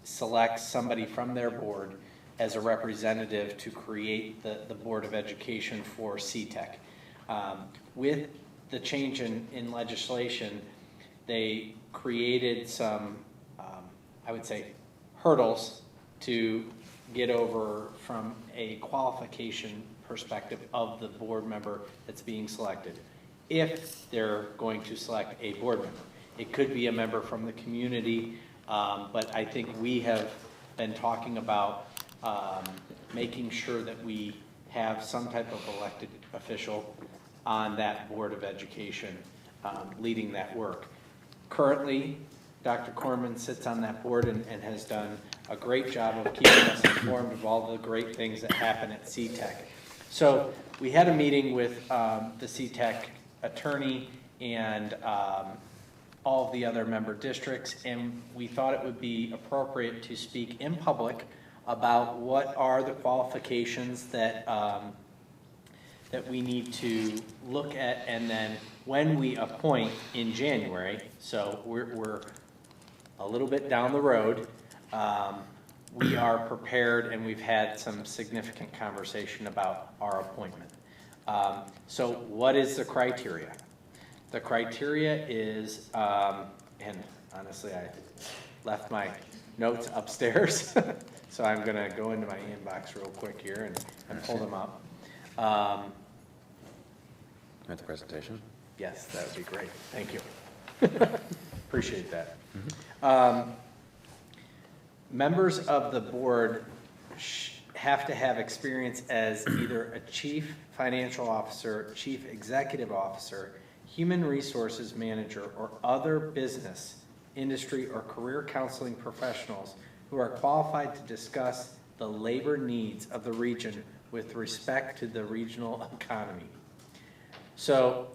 selects somebody from their board as a representative to create the Board of Education for CTEC. With the change in legislation, they created some, I would say, hurdles to get over from a qualification perspective of the board member that's being selected, if they're going to select a board member. It could be a member from the community, but I think we have been talking about making sure that we have some type of elected official on that Board of Education leading that work. Currently, Dr. Corman sits on that board and has done a great job of keeping us informed of all the great things that happen at CTEC. So we had a meeting with the CTEC attorney and all of the other member districts, and we thought it would be appropriate to speak in public about what are the qualifications that, that we need to look at, and then when we appoint in January, so we're a little bit down the road, we are prepared and we've had some significant conversation about our appointment. So what is the criteria? The criteria is, and honestly, I left my notes upstairs, so I'm going to go into my inbox real quick here and pull them up. At the presentation? Yes, that would be great. Thank you. Appreciate that. Members of the board have to have experience as either a chief financial officer, chief executive officer, human resources manager, or other business, industry, or career counseling professionals who are qualified to discuss the labor needs of the region with respect to the regional economy. So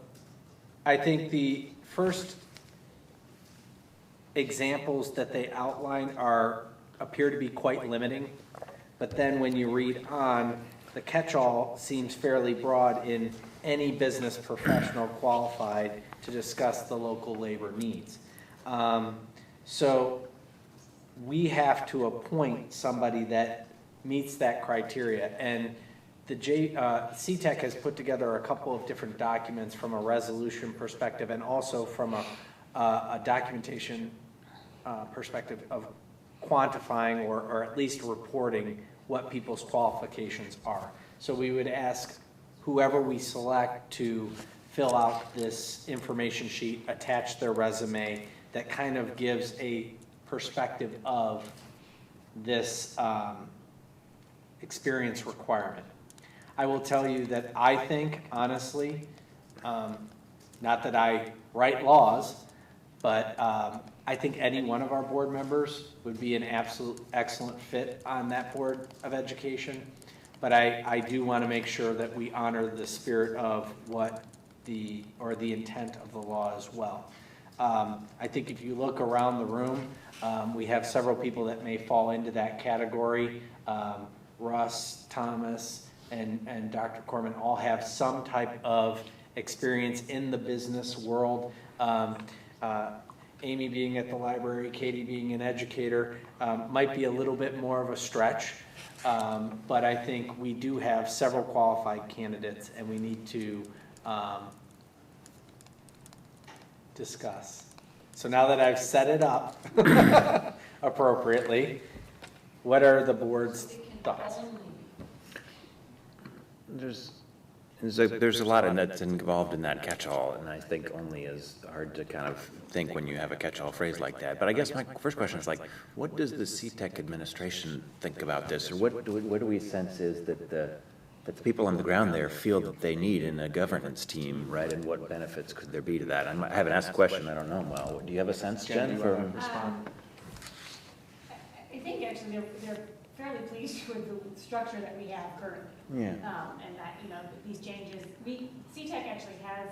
I think the first examples that they outline appear to be quite limiting, but then when you read on, the catch-all seems fairly broad in any business professional qualified to discuss the local labor needs. So we have to appoint somebody that meets that criteria, and the CTEC has put together a couple of different documents from a resolution perspective and also from a documentation perspective of quantifying or at least reporting what people's qualifications are. So we would ask whoever we select to fill out this information sheet, attach their resume that kind of gives a perspective of this experience requirement. I will tell you that I think, honestly, not that I write laws, but I think any one of our board members would be an absolute excellent fit on that Board of Education. But I do want to make sure that we honor the spirit of what the intent of the law as well. I think if you look around the room, we have several people that may fall into that category. Russ, Thomas, and Dr. Corman all have some type of experience in the business world. Amy being at the library, Katie being an educator, might be a little bit more of a stretch, but I think we do have several qualified candidates and we need to discuss. So now that I've set it up appropriately, what are the board's thoughts? There's a lot of that's involved in that catch-all, and I think only is hard to kind of think when you have a catch-all phrase like that. But I guess my first question is like, what does the CTEC administration think about this, or what do we sense is that the people on the ground there feel that they need in a governance team, right? And what benefits could there be to that? I haven't asked the question. I don't know. Well, do you have a sense, Jen? I think actually they're fairly pleased with the structure that we have currently. Yeah. And that, these changes, CTEC actually has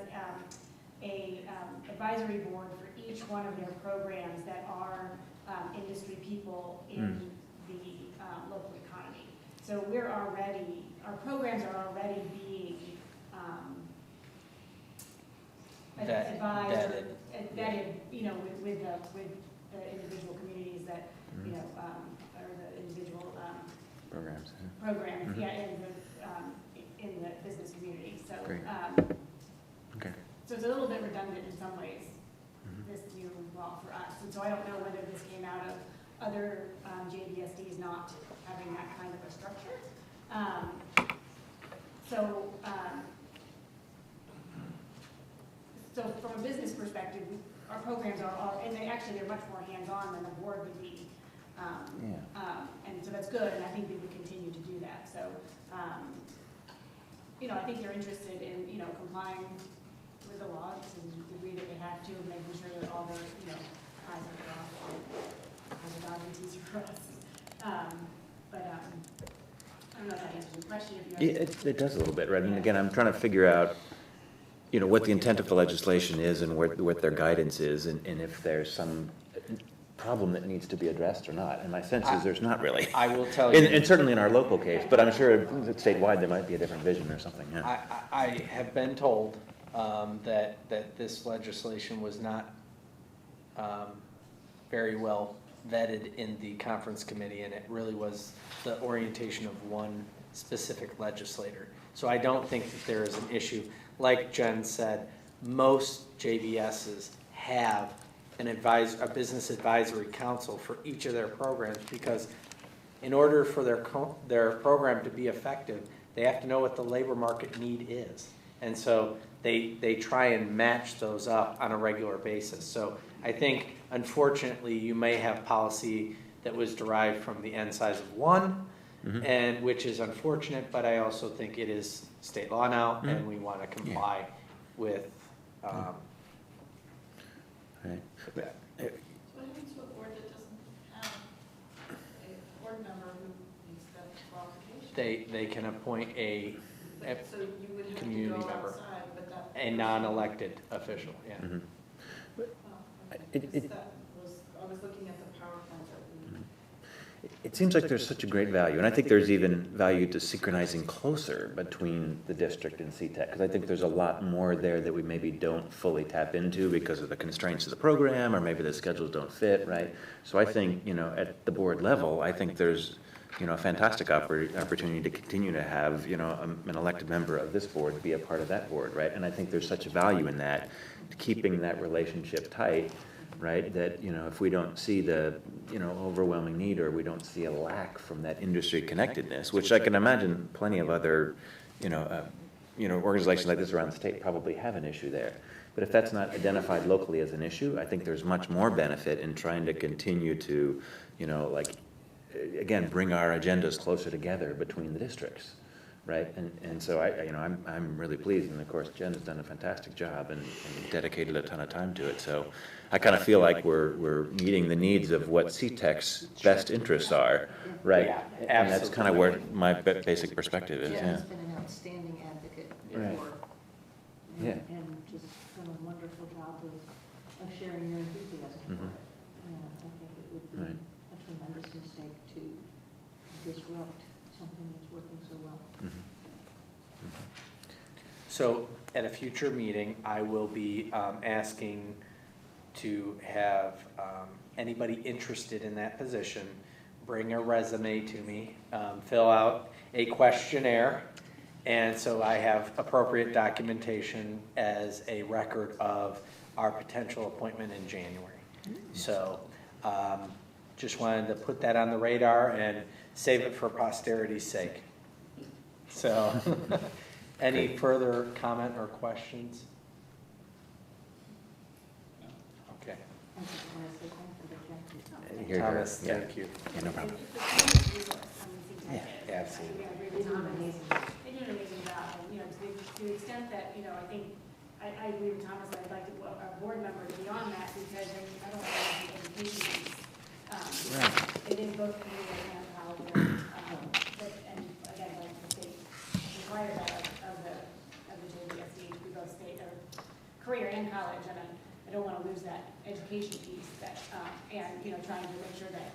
a advisory board for each one of their programs that are industry people in the local economy. So our programs are already being advised, vetted, with the individual communities that, or the individual Programs. In the business community. So, Great. Okay. So it's a little bit redundant in some ways, this new law for us. And so I don't know whether this came out of other GEVSDs not having that kind of a structure. So from a business perspective, our programs are, and they're much more hands-on than the board would be. And so that's good, and I think we would continue to do that. So, I think they're interested in, complying with the laws to the degree that they have to, making sure that all their, I's are crossed, all the dots and T's are crossed. But I don't know if that answers your question. If you It does a little bit, right? And again, I'm trying to figure out, what the intent of the legislation is and what their guidance is, and if there's some problem that needs to be addressed or not. And my sense I- is there's not really. I will tell you. And certainly in our local case, but I'm sure statewide there might be a different vision or something, yeah. I have been told that this legislation was not very well vetted in the conference committee, and it really was the orientation of one specific legislator. So I don't think that there is an issue. Like Jen said, most JVSs have a business advisory council for each of their programs, because in order for their program to be effective, they have to know what the labor market need is. And so they try and match those up on a regular basis. So I think, unfortunately, you may have policy that was derived from the N size of 1, and which is unfortunate, but I also think it is state law now, and we want to comply with Right. that. So what happens to a board that doesn't have a board member who meets that qualification? They can appoint a So you would have to community go member. outside, but that. a non-elected official, yeah. Mhm. Oh, okay. It- Because that was, I was looking at the PowerPoint that we. It seems like there's such a great value, and I think there's even value to synchronizing closer between the district and CTEC, because I think there's a lot more there that we maybe don't fully tap into because of the constraints of the program, or maybe the schedules don't fit, right? So I think, at the board level, I think there's, a fantastic opportunity to continue to have, an elected member of this board be a part of that board, right? And I think there's such a value in that, keeping that relationship tight, right? That, if we don't see the, overwhelming need, or we don't see a lack from that industry connectedness, which I can imagine plenty of other, organizations like this around the state probably have an issue there. But if that's not identified locally as an issue, I think there's much more benefit in trying to continue to, again, bring our agendas closer together between the districts, right? And so I'm really pleased, and of course Jen has done a fantastic job and dedicated a ton of time to it. So I kind of feel like we're meeting the needs of what CTEC's best interests are, right? Yeah, And that's kind of where absolutely. my basic perspective is, Jen yeah. has been an outstanding advocate Right. for, Yeah. and just done a wonderful job of sharing your enthusiasm for Mhm. it. And I think it would be Right. a tremendous mistake to disrupt something that's working so well. So at a future meeting, I will be asking to have anybody interested in that position bring a resume to me, fill out a questionnaire, and so I have appropriate documentation as a record of our potential appointment in January. So just wanted to put that on the radar and save it for posterity's sake. So, any further comment or questions? Okay. I just want to say thank you to Jen. Here, Thomas, yeah. thank you. Yeah, no problem. Yeah, absolutely. They do an amazing job. They do an amazing job, and, to the extent that, I think, I agree with Thomas, I'd like a board member to be on that, because I don't want to be education piece. It is both community and college, and again, like the state requires that of the JVSD to be both state or career and college, and I don't want to lose that education piece that, and, trying to make sure that,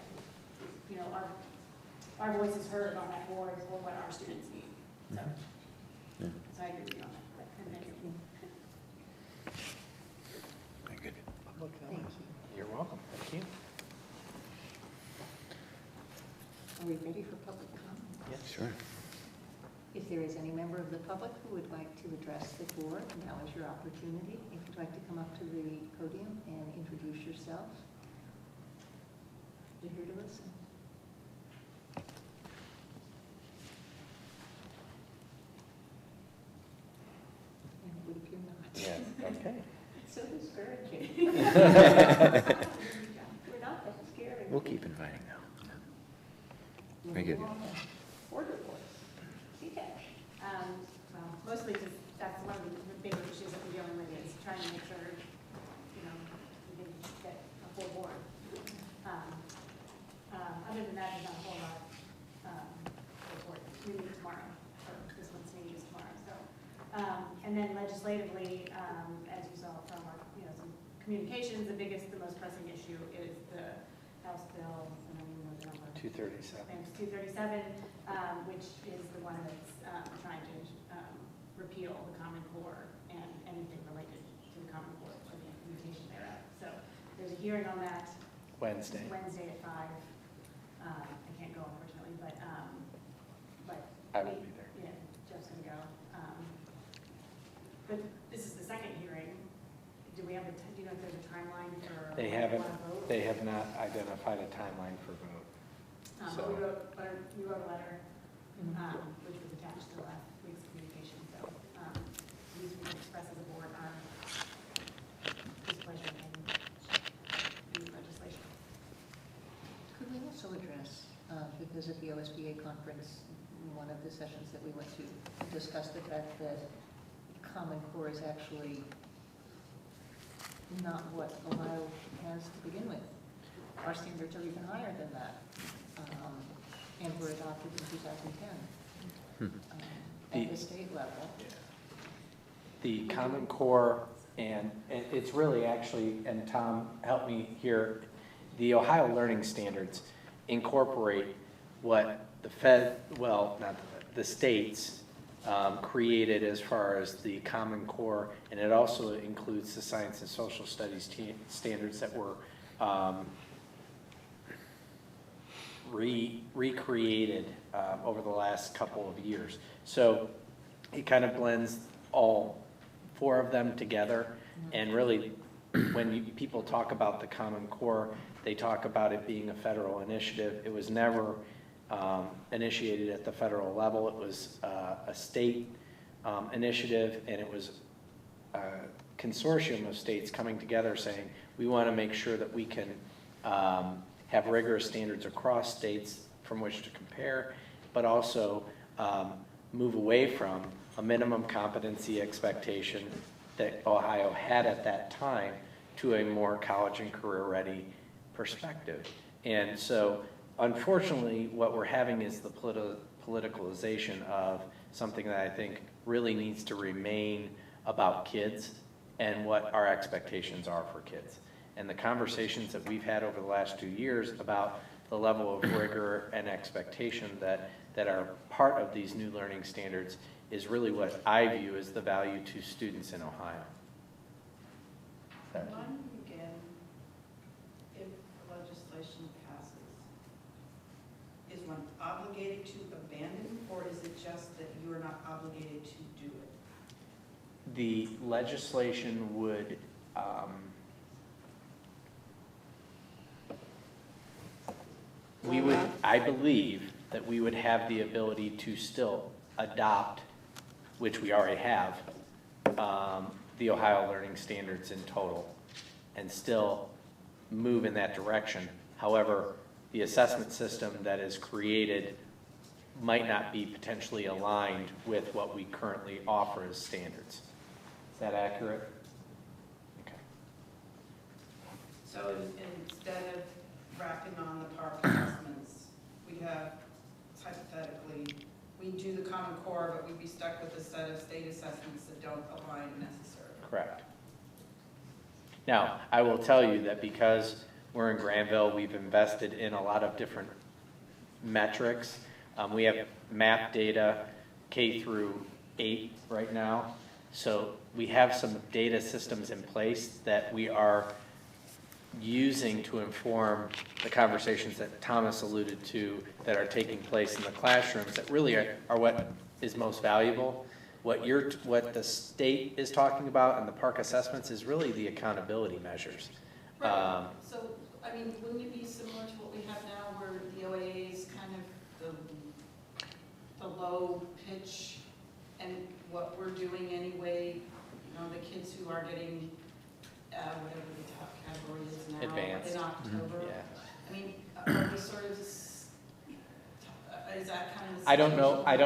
our voice is heard on that board for what our students need. So, Yeah. so I agree with you on that. And thank you. Very good. Thank you. You're welcome. Thank you. Are we ready for public comment? Yes. Sure. If there is any member of the public who would like to address the board, now is your opportunity. If you'd like to come up to the podium and introduce yourself. You're here to listen. And it would appear not. Yes, okay. So discouraging. We're not that scared. We'll keep inviting now. Very good. Order voice. CTEC. Well, mostly because that's one of the bigger issues that we're dealing with, is trying to make sure, we can get a full board. Other than that, there's not a whole lot, report. We meet tomorrow, or this one's meeting is tomorrow, so. And then legislatively, as you saw from our, some communications, the most pressing issue is the House Bill, and I don't even know the number. 237. Thanks, 237, which is the one that's trying to repeal the Common Core and anything related to the Common Core or the implementation thereof. So there's a hearing on that Wednesday. Wednesday at 5. I can't go unfortunately, but I will be there. yeah, Jeff's gonna go. But this is the second hearing. Do we have do you know if there's a timeline for? They when we haven't, wanna vote? they have not identified a timeline for vote. But So- we wrote a letter, which was attached to last week's communication, so, at least we can express as a board our displeasure in the legislation. Could we also address, because at the OSBA conference, one of the sessions that we went to discussed the fact that Common Core is actually not what Ohio has to begin with. Our standards are even higher than that, and were adopted in 2010 at the state level. The Common Core, and it's really actually, and Tom, help me here, the Ohio Learning Standards incorporate what the states created as far as the Common Core, and it also includes the Science and Social Studies standards that were recreated over the last couple of years. So it kind of blends all 4 of them together, and really when people talk about the Common Core, they talk about it being a federal initiative. It was never initiated at the federal level. It was a state initiative, and it was a consortium of states coming together saying, we want to make sure that we can have rigorous standards across states from which to compare, but also move away from a minimum competency expectation that Ohio had at that time to a more college and career ready perspective. And so unfortunately, what we're having is the politicalization of something that I think really needs to remain about kids and what our expectations are for kids. And the conversations that we've had over the last 2 years about the level of rigor and expectation that are part of these new learning standards is really what I view as the value to students in Ohio. Remind me again, if legislation passes, is one obligated to abandon, or is it just that you are not obligated to do it? The legislation would I believe that we would have the ability to still adopt, which we already have, the Ohio Learning Standards in total, and still move in that direction. However, the assessment system that is created might not be potentially aligned with what we currently offer as standards. Is that accurate? Okay. So instead of wrapping on the PARC assessments, we have, hypothetically, we do the Common Core, but we'd be stuck with a set of state assessments that don't align necessarily. Correct. Now, I will tell you that because we're in Granville, we've invested in a lot of different metrics. We have map data K through 8 right now. So we have some data systems in place that we are using to inform the conversations that Thomas alluded to that are taking place in the classrooms that really are what is most valuable. What the state is talking about and the PARC assessments is really the accountability measures. Right. So, I mean, wouldn't it be similar to what we have now where the OAA is kind of the low pitch and what we're doing anyway, you know, the kids who are getting whatever the top category is now Advanced. in October. Yeah. I mean, are we sort of, is that kind of? I don't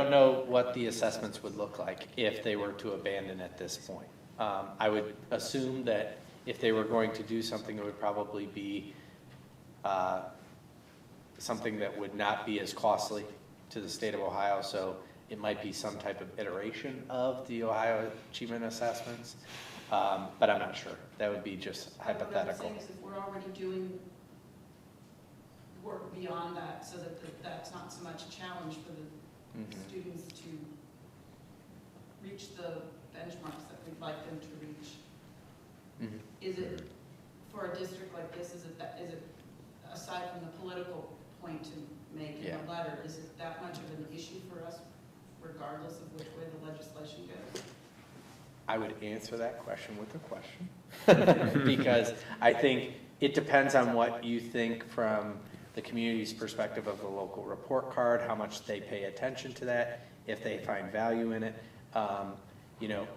know what the assessments would look like if they were to abandon at this point. I would assume that if they were going to do something, it would probably be something that would not be as costly to the state of Ohio. So it might be some type of iteration of the Ohio Achievement Assessments, but I'm not sure. That would be just hypothetical. What I'm saying is if we're already doing work beyond that so that that's not so much a challenge for the students to reach the benchmarks that we'd like them to reach. Is it, for a district like this, is it aside from the political point to make in a letter, is it that much of an issue for us regardless of which way the legislation goes? I would answer that question with a question. Because I think it depends on what you think from the community's perspective of the local report card, how much they pay attention to that, if they find value in it. You know,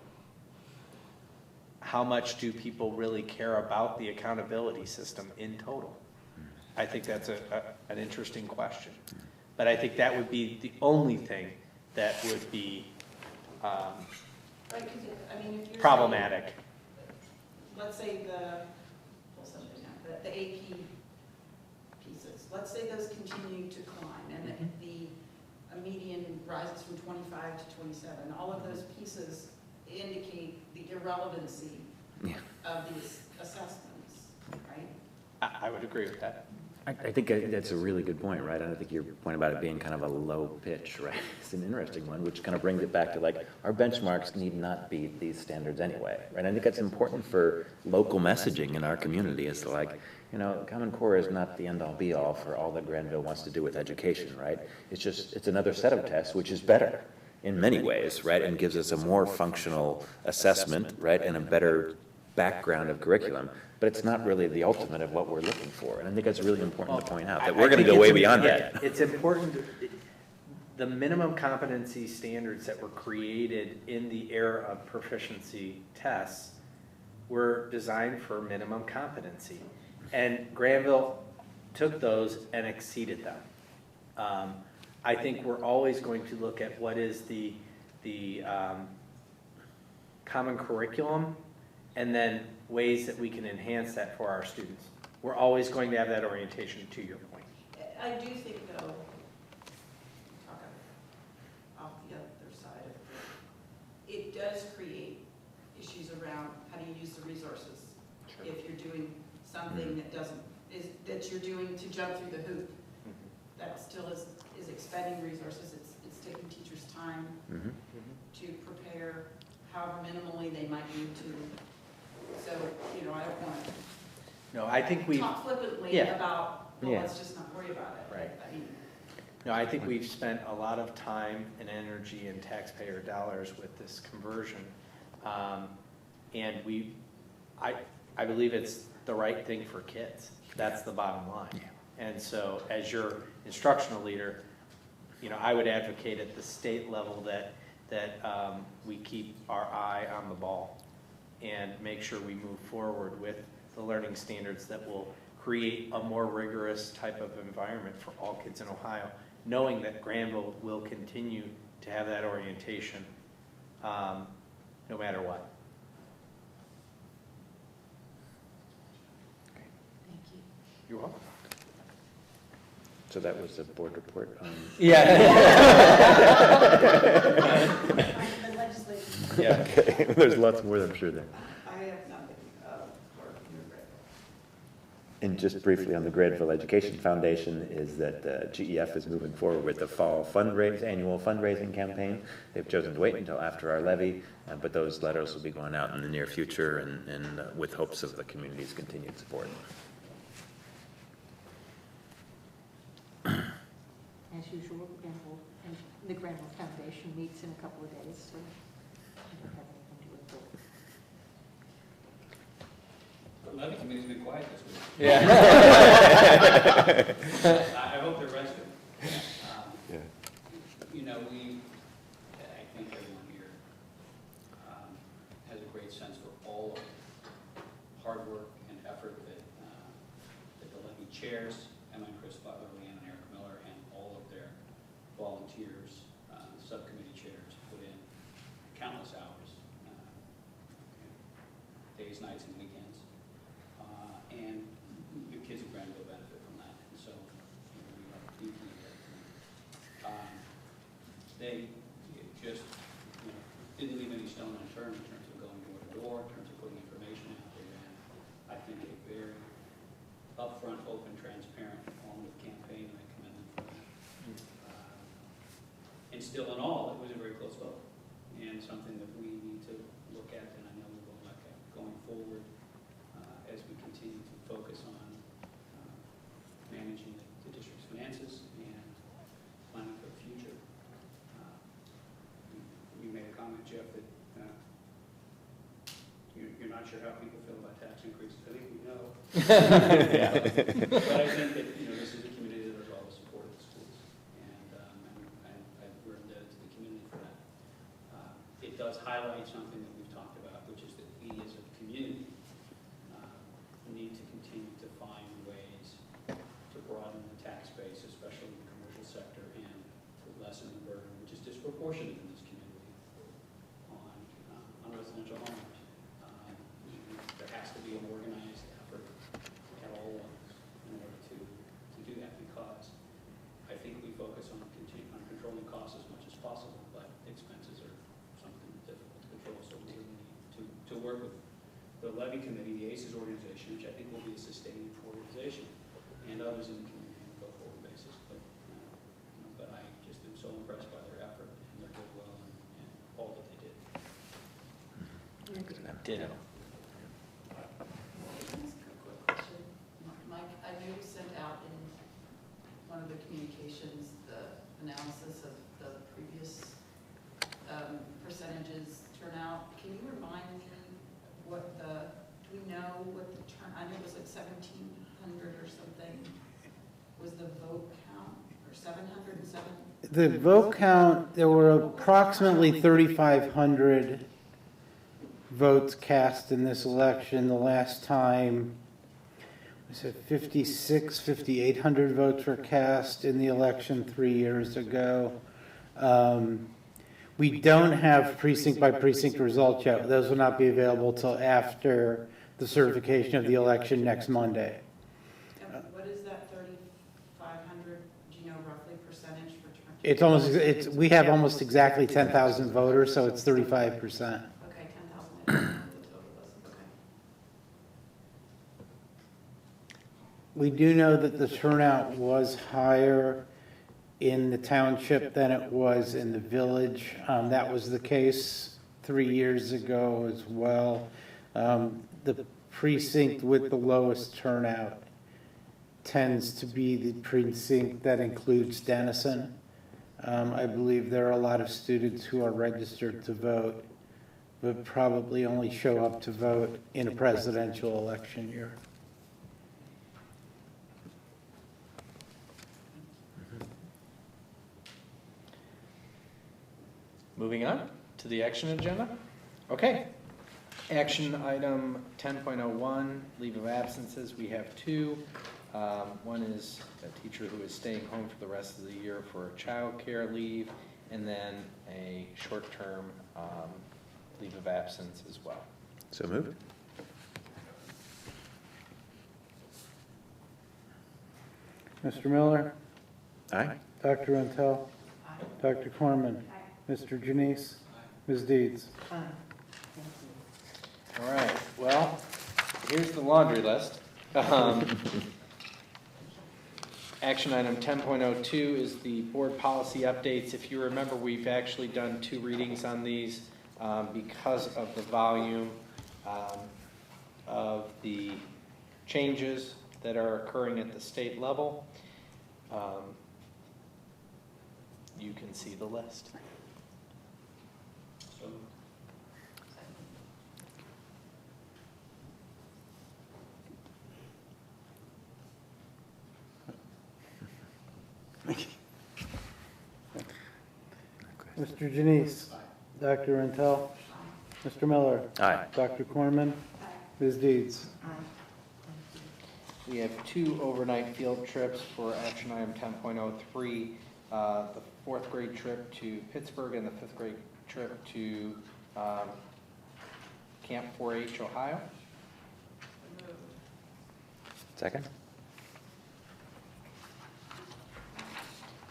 how much do people really care about the accountability system in total? I think that's an interesting question. But I think that would be the only thing that would be Right, 'cause I mean, if you're problematic. saying, let's say pull something out, the AP pieces, let's say those continue to climb and the median rises from 25 to 27. All of those pieces indicate the irrelevancy of these assessments, right? I would agree with that. I think that's a really good point, right? I think your point about it being kind of a low pitch, right? It's an interesting one, which kind of brings it back to like, our benchmarks need not be these standards anyway, right? I think that's important for local messaging in our community is like, you know, Common Core is not the end-all be-all for all that Granville wants to do with education, right? It's just, it's another set of tests, which is better in many ways, right? And gives us a more functional assessment, right? And a better background of curriculum. But it's not really the ultimate of what we're looking for. And I think that's really important to point out, that we're going to go way beyond that. It's important, the minimum competency standards that were created in the era of proficiency tests were designed for minimum competency. And Granville took those and exceeded them. I think we're always going to look at what is the common curriculum and then ways that we can enhance that for our students. We're always going to have that orientation, to your point. I do think, though, talking off the other side of it does create issues around how do you use the resources. Sure. If you're doing something that that you're doing to jump through the hoop, that still is expending resources. It's taking teachers time to prepare, however minimally they might need to. So, you know, I don't want to I think we talk flippantly about, well, let's just not worry about it. Right. I mean, I think we've spent a lot of time and energy and taxpayer dollars with this conversion. And I believe it's the right thing for kids. That's the bottom line. And so as your instructional leader, I would advocate at the state level that we keep our eye on the ball and make sure we move forward with the learning standards that will create a more rigorous type of environment for all kids in Ohio, knowing that Granville will continue to have that orientation no matter what. thank you. You're welcome. So that was the board report. Yeah. The legislation. Yeah. Okay. There's lots more, I'm sure there. I have nothing for your grade. And just briefly on the Granville Education Foundation is that GEF is moving forward with the fall annual fundraising campaign. They've chosen to wait until after our levy, but those letters will be going out in the near future and with hopes of the community's continued support. As usual, the Granville Foundation meets in a couple of days, so I don't have anything to report. The levy committee's been quiet this week. Yeah. I hope they're rested. Yeah. I think everyone here has a great sense for all of the hard work and effort that the levy chairs, Emma and Chris Butler, Leanne and Eric Miller, and all of their volunteers, subcommittee chairs put in countless hours, days, nights, and weekends. And the kids at Granville benefit from that. And so we are deeply grateful. They just didn't leave any stone unturned in terms of going door to door, in terms of putting information out. They ran, I think, a very upfront, open, transparent, along with campus And still in all, it was a very close vote, and something that we need to look at, and I know we will look at going forward as we continue to focus on managing the district's finances and planning for the future. You made a comment, Jeff, that you're not sure how people feel about tax increases. I think we know. But I think that, this is a community that has always supported the schools, and we're indebted to the community for that. It does highlight something that we've talked about, which is that we as a community need to continue to find ways to broaden the tax base, especially in the commercial sector, and to lessen the burden, which is disproportionate in this community, on residential homeowners. There has to be an organized effort at all levels in order to do that, because I think we focus on controlling costs as much as possible, but expenses are something difficult to control, so we really need to work with the levy committee, the ACES organization, which I think will be a sustaining organization, and others in the community on a go-forward basis. But I just am so impressed by their effort and their goodwill and all that they did. Ditto. Mike, I know you sent out in one of the communications the analysis of the previous percentages turnout. Can you remind me what do we know what the I know it was like 1,700 or something, was the vote count, or 707? The vote count, there were approximately 3,500 votes cast in this election. The last time, I said 5,800 votes were cast in the election 3 years ago. We don't have precinct by precinct results yet. Those will not be available till after the certification of the election next Monday. And what is that 3,500, do you know roughly percentage for turn? We have almost exactly 10,000 voters, so it's 35%. Okay, 10,000. The total was, okay. We do know that the turnout was higher in the township than it was in the village. That was the case 3 years ago as well. The precinct with the lowest turnout tends to be the precinct that includes Denison. I believe there are a lot of students who are registered to vote, but probably only show up to vote in a presidential election year. Moving on to the action agenda. Okay. Action item 10.01, leave of absences. We have two. One is a teacher who is staying home for the rest of the year for child care leave, and then a short-term leave of absence as well. So moved. Mr. Miller? Aye. Dr. Untel? Dr. Corman? Mr. Janice? Ms. Deeds? All right, well, here's the laundry list. Action item 10.02 is the board policy updates. If you remember, we've actually done 2 readings on these because of the volume of the changes that are occurring at the state level. You can see the list. So, Mr. Janice? Dr. Untel? Mr. Miller? Aye. Dr. Corman? Ms. Deeds? We have 2 overnight field trips for action item 10.03. The 4th grade trip to Pittsburgh and the 5th grade trip to Camp 4-H, Ohio. Second?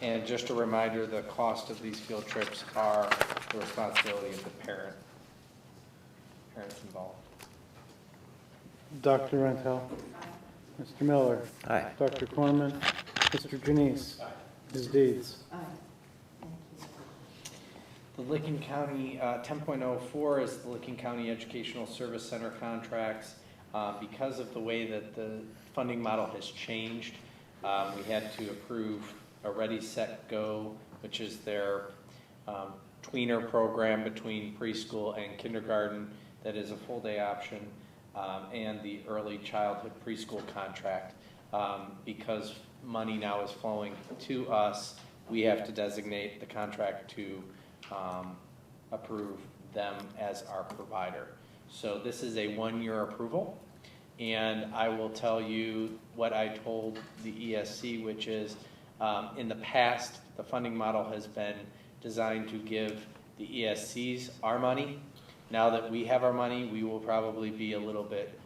And just a reminder, the cost of these field trips are the responsibility of the parents involved. Dr. Untel? Mr. Miller? Aye. Dr. Corman? Mr. Janice? Ms. Deeds? The Licking County, 10.04 is the Licking County Educational Service Center contracts. Because of the way that the funding model has changed, we had to approve a Ready, Set, Go, which is their tweener program between preschool and kindergarten that is a full-day option, and the early childhood preschool contract. Because money now is flowing to us, we have to designate the contract to approve them as our provider. So this is a one-year approval, and I will tell you what I told the ESC, which is in the past, the funding model has been designed to give the ESCs our money. Now that we have our money, we will probably be a little bit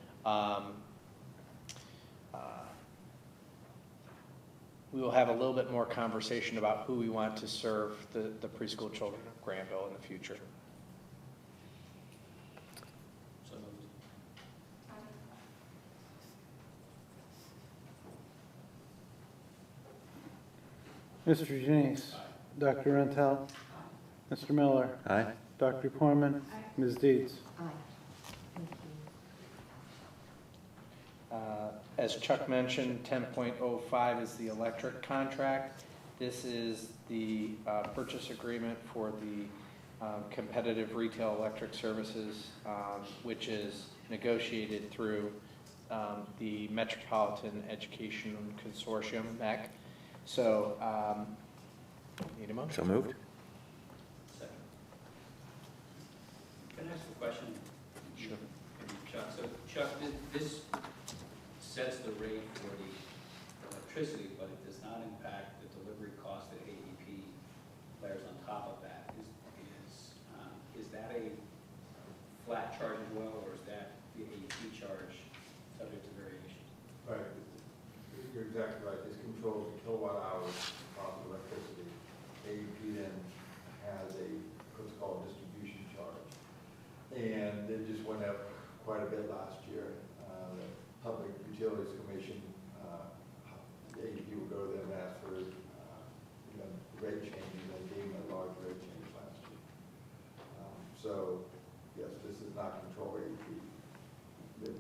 we will have a little bit more conversation about who we want to serve the preschool children of Granville in the future. So moved. Mr. Janice. Dr. Rentel. Mr. Miller. Aye. Dr. Corman. Ms. Deeds. Aye. Thank you. As Chuck mentioned, 10.05 is the electric contract. This is the purchase agreement for the competitive retail electric services, which is negotiated through the Metropolitan Education Consortium, MEC. So, need a motion? So moved. Second. Can I ask a question? Sure. Chuck, so Chuck, this sets the rate for the electricity, but it does not impact the delivery cost that AEP layers on top of that. Is that a flat charge as well, or is that the AEP charge subject to variation? Right, you're exactly right, this controls the kilowatt hours of electricity. AEP then has what's called a distribution charge. And it just went up quite a bit last year. The Public Utilities Commission, the AEP will go to them and ask for rate changes, and they gave them a large rate change last year. So, yes, this does not control AEP. The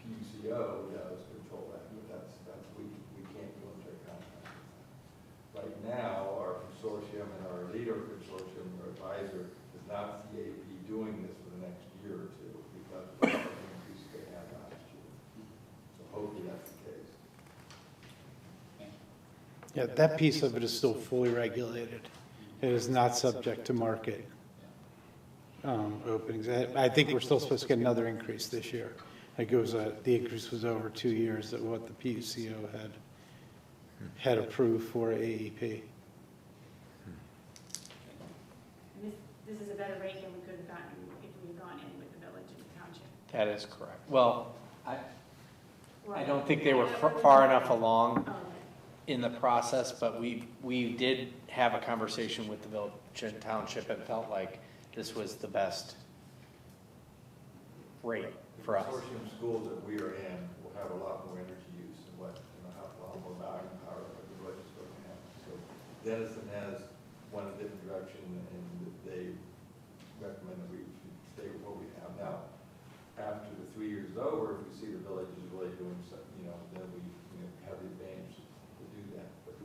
PUCO does control that, but we can't go into a contract. Right now, our consortium and our leader consortium, our advisor, does not see AEP doing this for the next year or two because of the increase they had last year. So hopefully that's the case. Yeah, that piece of it is still fully regulated. It is not subject to market openings. I think we're still supposed to get another increase this year. It goes, the increase was over 2 years at what the PUCO had approved for AEP. And this is a better rate than we could have gotten if we had gone in with the village and the township. That is correct. Well, I Right. don't think they were far enough along Oh, okay. in the process, but we did have a conversation with the village and township and felt like this was the best rate for us. The consortium schools that we are in will have a lot more energy use and a lot more buying power than the village is going to have. So Denison has went a different direction, and they recommend that we stay with what we have now. After the 3 years is over, if we see the village is really doing something, then we have the advantage to do that. But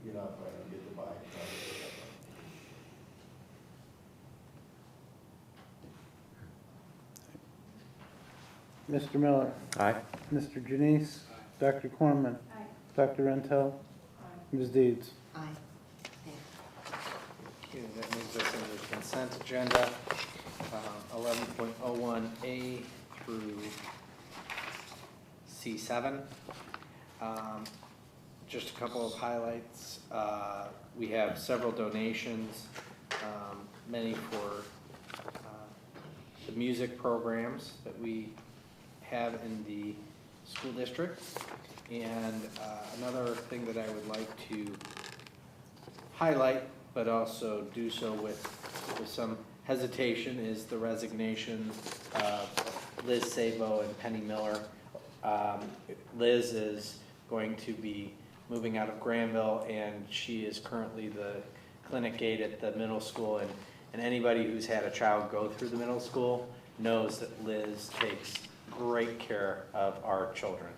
you're not going to get the buying power. Mr. Miller. Aye. Mr. Janice. Dr. Corman. Aye. Dr. Rentel. Ms. Deeds. Aye. Okay, that moves us into the consent agenda, 11.01A through C7. Just a couple of highlights. We have several donations, many for the music programs that we have in the school district. And another thing that I would like to highlight, but also do so with some hesitation, is the resignation of Liz Sabo and Penny Miller. Liz is going to be moving out of Granville, and she is currently the clinic gate at the middle school, and anybody who's had a child go through the middle school knows that Liz takes great care of our children.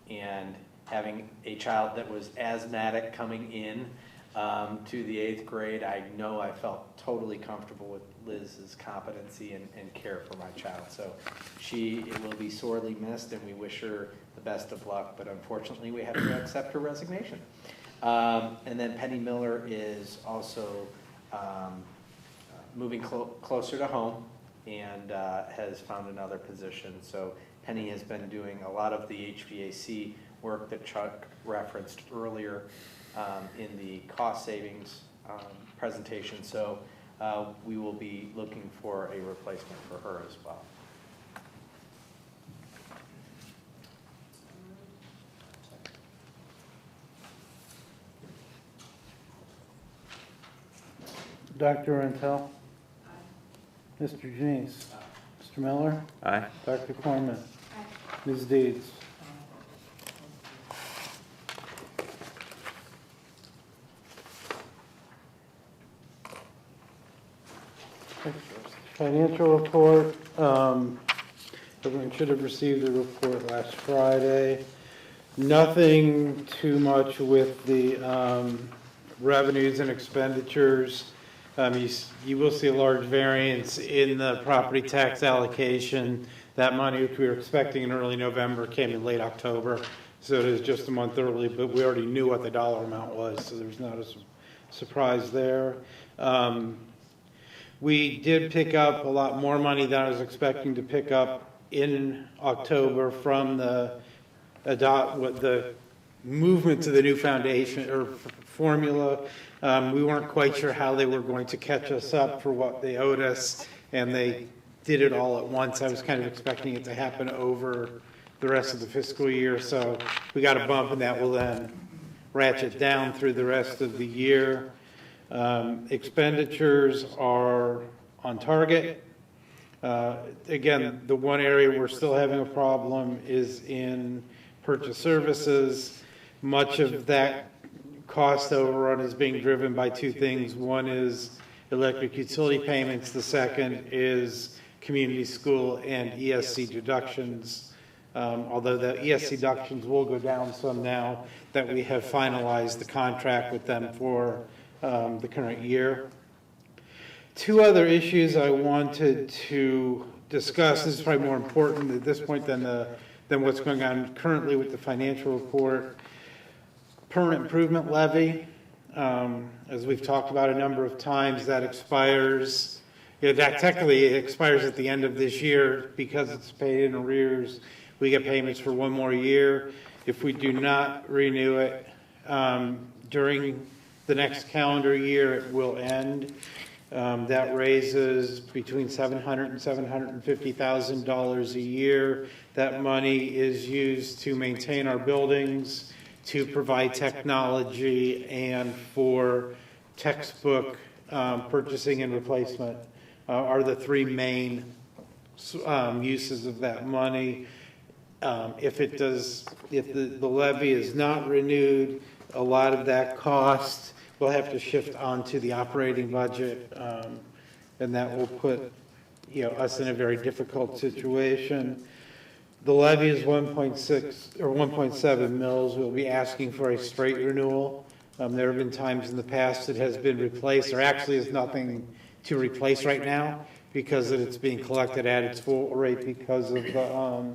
And having a child that was asthmatic coming in to the 8th grade, I know I felt totally comfortable with Liz's competency and care for my child. So she will be sorely missed, and we wish her the best of luck, but unfortunately we have to accept her resignation. And then Penny Miller is also moving closer to home and has found another position. So Penny has been doing a lot of the HVAC work that Chuck referenced earlier in the cost savings presentation. So we will be looking for a replacement for her as well. Dr. Rentel? Mr. Janice? Mr. Miller? Aye. Dr. Corman? Ms. Deeds? Financial report. Everyone should have received the report last Friday. Nothing too much with the revenues and expenditures. You will see a large variance in the property tax allocation. That money, which we were expecting in early November, came in late October. So it is just a month early, but we already knew what the dollar amount was, so there's not a surprise there. We did pick up a lot more money than I was expecting to pick up in October from the movement to the new foundation or formula. We weren't quite sure how they were going to catch us up for what they owed us, and they did it all at once. I was kind of expecting it to happen over the rest of the fiscal year, so we got a bump, and that will then ratchet down through the rest of the year. Expenditures are on target. Again, the one area we're still having a problem is in purchase services. Much of that cost overrun is being driven by two things. One is electric utility payments. The second is community school and ESC deductions. Although the ESC deductions will go down some now that we have finalized the contract with them for the current year. Two other issues I wanted to discuss. This is probably more important at this point than what's going on currently with the financial report. Permanent improvement levy, as we've talked about a number of times, that expires. That technically expires at the end of this year because it's paid in arrears. We get payments for one more year. If we do not renew it during the next calendar year, it will end. That raises between $700,000 and $750,000 a year. That money is used to maintain our buildings, to provide technology, and for textbook purchasing and replacement are the three main uses of that money. If the levy is not renewed, a lot of that cost will have to shift onto the operating budget, and that will put us in a very difficult situation. The levy is 1.6 or 1.7 mils. We'll be asking for a straight renewal. There have been times in the past it has been replaced. There actually is nothing to replace right now because it's being collected at its full rate because of the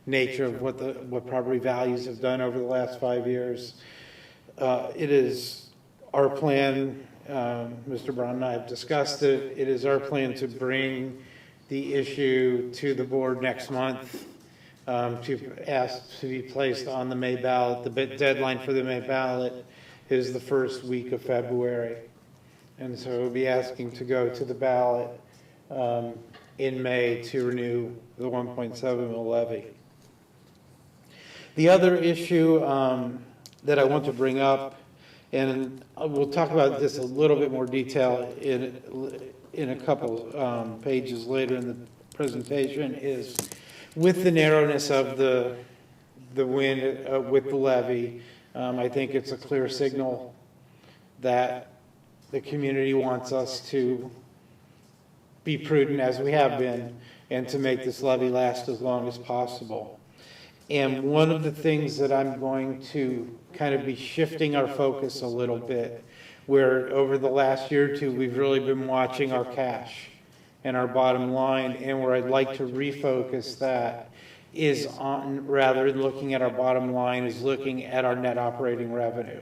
nature of what property values have done over the last 5 years. It is our plan, Mr. Brown and I have discussed it, it is our plan to bring the issue to the board next month to ask to be placed on the May ballot. The deadline for the May ballot is the first week of February. And so we'll be asking to go to the ballot in May to renew the 1.7 mil levy. The other issue that I want to bring up, and we'll talk about this a little bit more detail in a couple pages later in the presentation, is with the narrowness of the wind with the levy, I think it's a clear signal that the community wants us to be prudent as we have been and to make this levy last as long as possible. And one of the things that I'm going to kind of be shifting our focus a little bit, where over the last year or two, we've really been watching our cash and our bottom line, and where I'd like to refocus that is on, rather than looking at our bottom line, is looking at our net operating revenue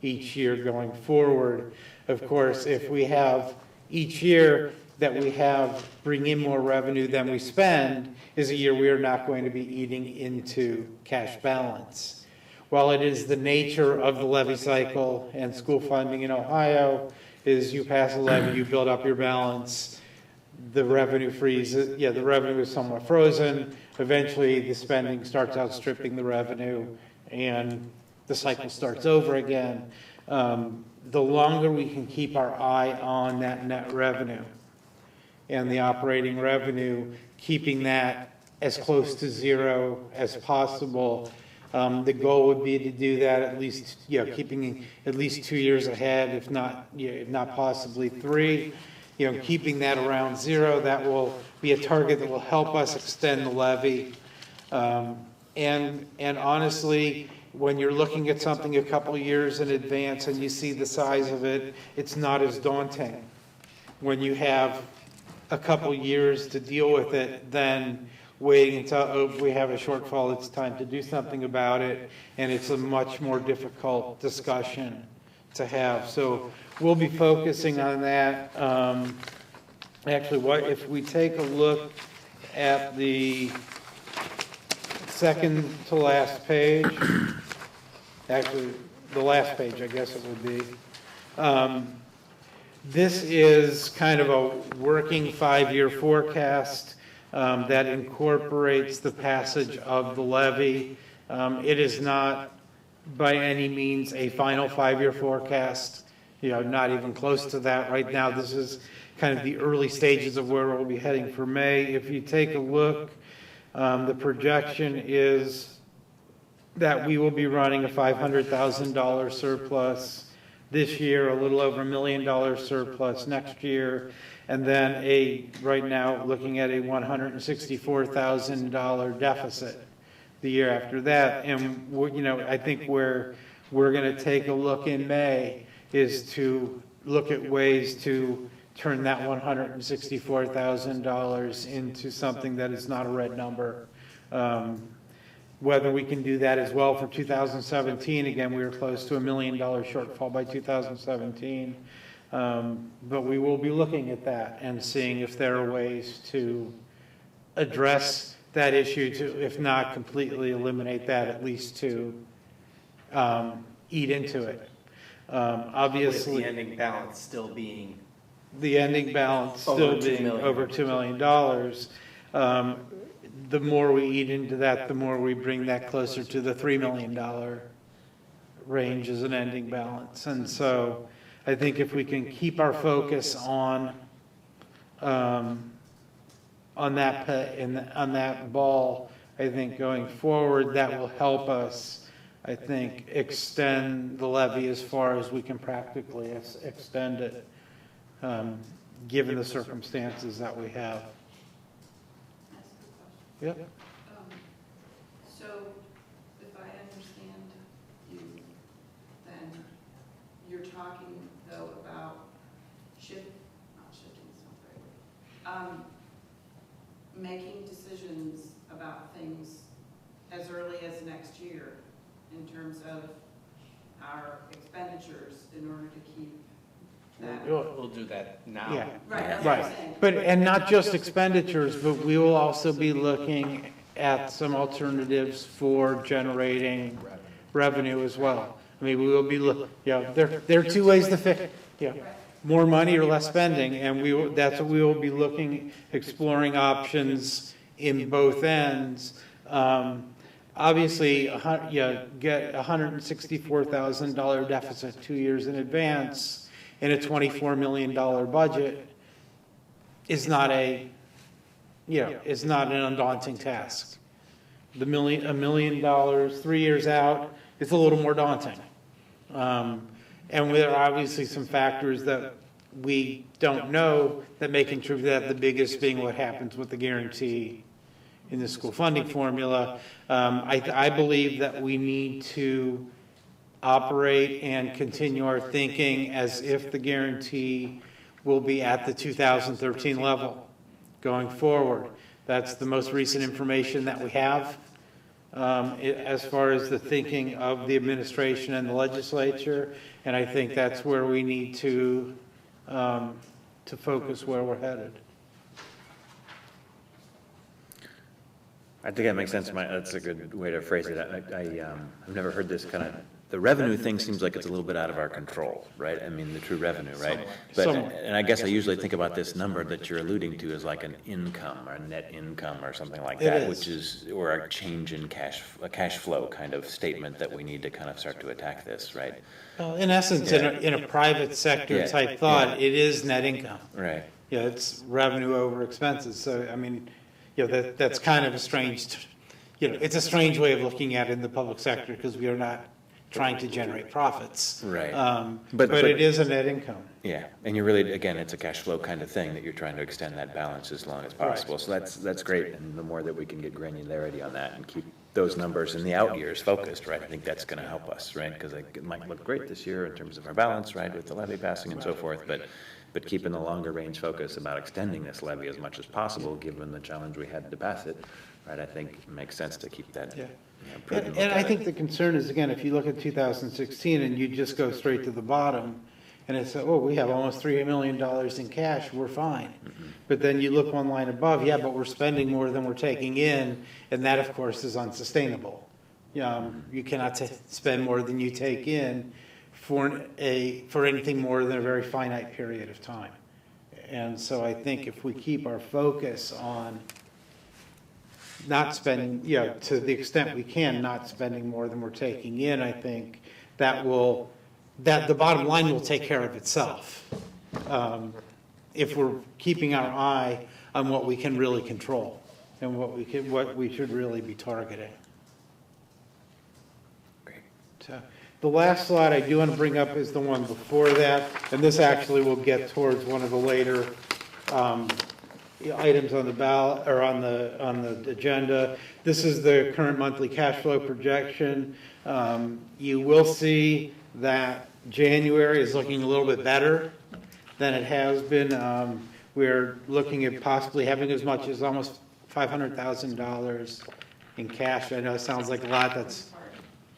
each year going forward. Of course, if we have each year that we have bring in more revenue than we spend, is a year we are not going to be eating into cash balance. While it is the nature of the levy cycle and school funding in Ohio, is you pass a levy, you build up your balance, the revenue freezes, the revenue is somewhat frozen, eventually the spending starts outstripping the revenue, and the cycle starts over again. The longer we can keep our eye on that net revenue and the operating revenue, keeping that as close to zero as possible. The goal would be to do that at least, keeping at least 2 years ahead, if not possibly 3. Keeping that around zero, that will be a target that will help us extend the levy. And honestly, when you're looking at something a couple years in advance and you see the size of it, it's not as daunting. When you have a couple years to deal with it, then waiting until we have a shortfall, it's time to do something about it, and it's a much more difficult discussion to have. So we'll be focusing on that. Actually, if we take a look at the second to last page, actually the last page, I guess it would be. This is kind of a working 5-year forecast that incorporates the passage of the levy. It is not by any means a final 5-year forecast, not even close to that right now. This is kind of the early stages of where we'll be heading for May. If you take a look, the projection is that we will be running a $500,000 surplus this year, a little over $1 million surplus next year, and then right now looking at a $164,000 deficit the year after that. And I think where we're going to take a look in May is to look at ways to turn that $164,000 into something that is not a red number. Whether we can do that as well for 2017, again, we were close to $1 million shortfall by 2017. But we will be looking at that and seeing if there are ways to address that issue, to, if not completely eliminate that, at least to eat into it. Obviously, with the ending balance still being over $2 million. The more we eat into that, the more we bring that closer to the $3 million range as an ending balance. And so I think if we can keep our focus on that ball, I think going forward, that will help us, I think, extend the levy as far as we can practically extend it, given the circumstances that we have. Yep. So, if I understand you, then you're talking though about making decisions about things as early as next year in terms of our expenditures in order to keep that. We'll do that now. Yeah. Right, that's what I'm Right, saying. and not just expenditures, but we will also be looking at some alternatives for generating revenue as well. I mean, we will be there are two ways to fix, more money or less spending, and that's what we will be exploring options in both ends. Obviously, get $164,000 deficit 2 years in advance in a $24 million budget is not an undaunting task. $1 million 3 years out is a little more daunting. And there are obviously some factors that we don't know that may contribute to that, the biggest being what happens with the guarantee in the school funding formula. I believe that we need to operate and continue our thinking as if the guarantee will be at the 2013 level going forward. That's the most recent information that we have as far as the thinking of the administration and the legislature, and I think that's where we need to focus where we're headed. I think that makes sense. That's a good way to phrase it. I've never heard this kind of, the revenue thing seems like it's a little bit out of our control, right? I mean, the true revenue, right? But, and I guess I usually think about this number that you're alluding to as like an income or net income or something like that, which is, or a change in a cash flow kind of statement that we need to kind of start to attack this, right? Well, in essence, in a private sector type thought, it is net income. Right. Yeah, it's revenue over expenses. So, I mean, that's kind of a strange, it's a strange way of looking at it in the public sector because we are not trying to generate profits. Right. But it is a net income. Yeah, and you're really, again, it's a cash flow kind of thing that you're trying to extend that balance as long as possible. So that's great, and the more that we can get granularity on that and keep those numbers in the out years focused, right, I think that's going to help us, right? Because it might look great this year in terms of our balance, right, with the levy passing and so forth, but keeping the longer range focus about extending this levy as much as possible, given the challenge we had to pass it, right, I think it makes sense to keep that. Yeah. Prudent And look I at think it. the concern is, again, if you look at 2016 and you just go straight to the bottom, and it's, oh, we have almost $3 million in cash, we're fine. But then you look one line above, yeah, but we're spending more than we're taking in, and that, of course, is unsustainable. You cannot spend more than you take in for anything more than a very finite period of time. And so I think if we keep our focus on not spending, to the extent we can, not spending more than we're taking in, I think that the bottom line will take care of itself. If we're keeping our eye on what we can really control and what we should really be targeting. Great. So, the last slide I do want to bring up is the one before that, and this actually will get towards one of the later items on the ballot or on the agenda. This is the current monthly cash flow projection. You will see that January is looking a little bit better than it has been. We're looking at possibly having as much as almost $500,000 in cash. I know it sounds like a lot. That's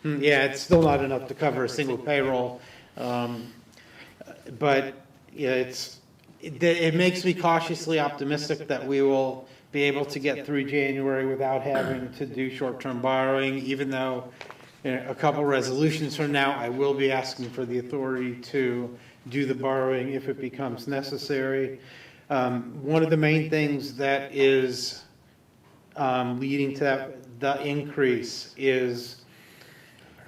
it's still not enough to cover a single payroll, but it makes me cautiously optimistic that we will be able to get through January without having to do short-term borrowing, even though a couple resolutions from now, I will be asking for the authority to do the borrowing if it becomes necessary. One of the main things that is leading to the increase is,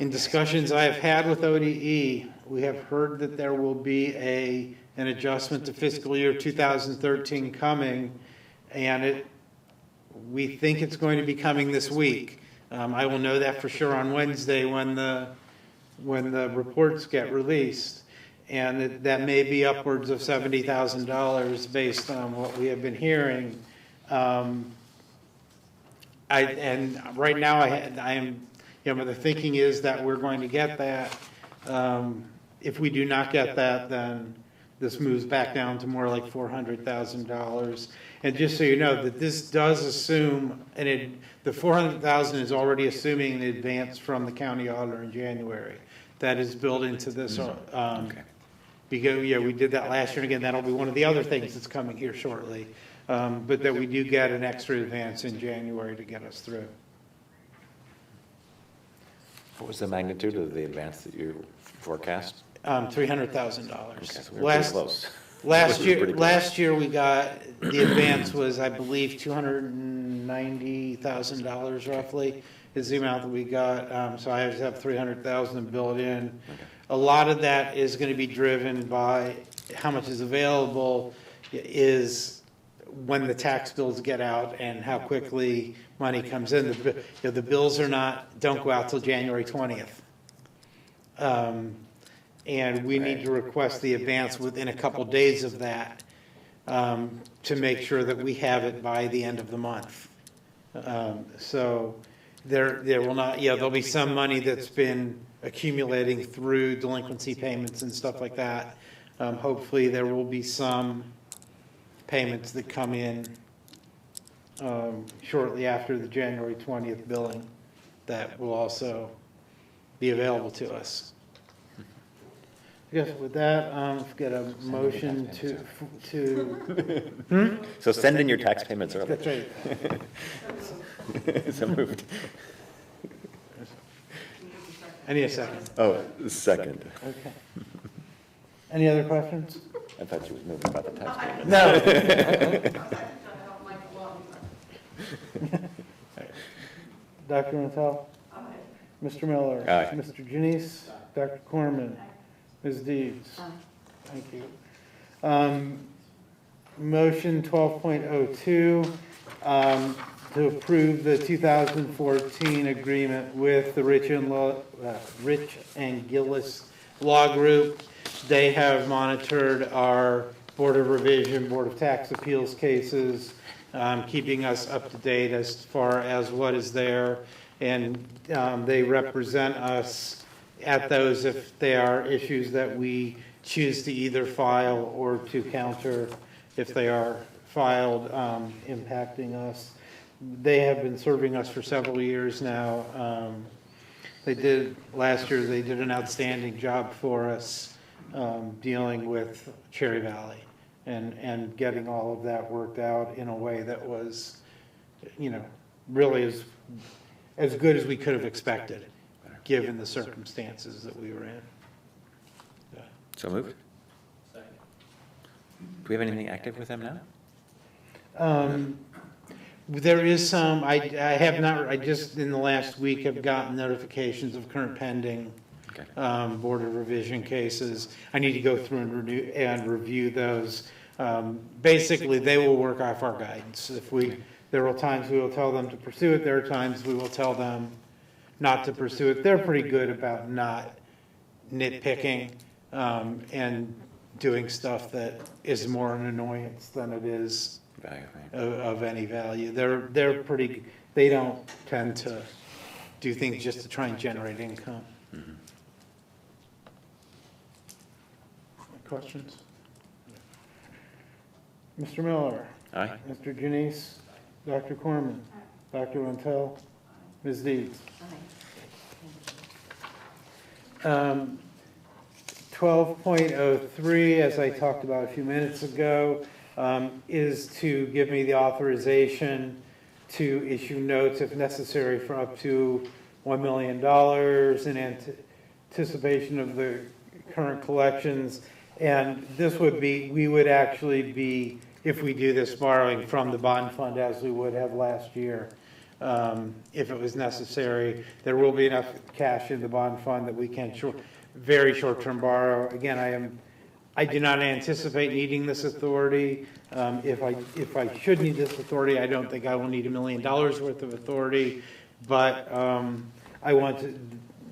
in discussions I have had with ODE, we have heard that there will be an adjustment to fiscal year 2013 coming, and we think it's going to be coming this week. I will know that for sure on Wednesday when the reports get released, and that may be upwards of $70,000 based on what we have been hearing. And right now I am. The thinking is that we're going to get that. If we do not get that, then this moves back down to more like $400,000. And just so you know, that this does assume, and the $400,000 is already assuming an advance from the county auditor in January. That is built into this. Because we did that last year, and again, that'll be one of the other things that's coming here shortly. But that we do get an extra advance in January to get us through. What was the magnitude of the advance that you forecast? $300,000. Okay, so we were pretty close. Last year we got, the advance was, I believe, $290,000 roughly is the amount that we got. So I just have $300,000 built in. Okay. A lot of that is going to be driven by how much is available is when the tax bills get out and how quickly money comes in. The bills don't go out till January 20th. And we need to request the advance within a couple days of that, to make sure that we have it by the end of the month. So there will not, there'll be some money that's been accumulating through delinquency payments and stuff like that. Hopefully there will be some payments that come in shortly after the January 20th billing that will also be available to us. I guess with that, let's get a motion to So send in your tax payments early. That's right. So moved. I need a second. Oh, second. Okay. Any other questions? I thought you was moving about the tax payments. No. I don't like a lot. Dr. Montel? Mr. Miller? Aye. Mr. Janice? Dr. Corman? Ms. Deeds? Thank you. Motion 12.02, to approve the 2014 agreement with the Rich and Gillis Law Group. They have monitored our Board of Revision, Board of Tax Appeals cases, keeping us up to date as far as what is there. And they represent us at those if they are issues that we choose to either file or to counter if they are filed, impacting us. They have been serving us for several years now. Last year they did an outstanding job for us, dealing with Cherry Valley and getting all of that worked out in a way that was, really as good as we could have expected, given the circumstances that we were in. So moved. Do we have anything active with them now? There is some, I have not, I just in the last week have gotten notifications of current pending Board of Revision cases. I need to go through and review those. Basically, they will work off our guidance. There are times we will tell them to pursue it, there are times we will tell them not to pursue it. They're pretty good about not nitpicking and doing stuff that is more an annoyance than it is of any value. They're pretty, they don't tend to do things just to try and generate income. Mm-hmm. Questions? Mr. Miller? Aye. Mr. Janice? Dr. Corman? Dr. Montel? Ms. Deeds? 12.03, as I talked about a few minutes ago, is to give me the authorization to issue notes if necessary for up to $1 million in anticipation of the current collections. And this would be, we would actually be, if we do this, borrowing from the bond fund as we would have last year. If it was necessary, there will be enough cash in the bond fund that we can very short-term borrow. Again, I do not anticipate needing this authority. If I should need this authority, I don't think I will need $1 million worth of authority, but I want to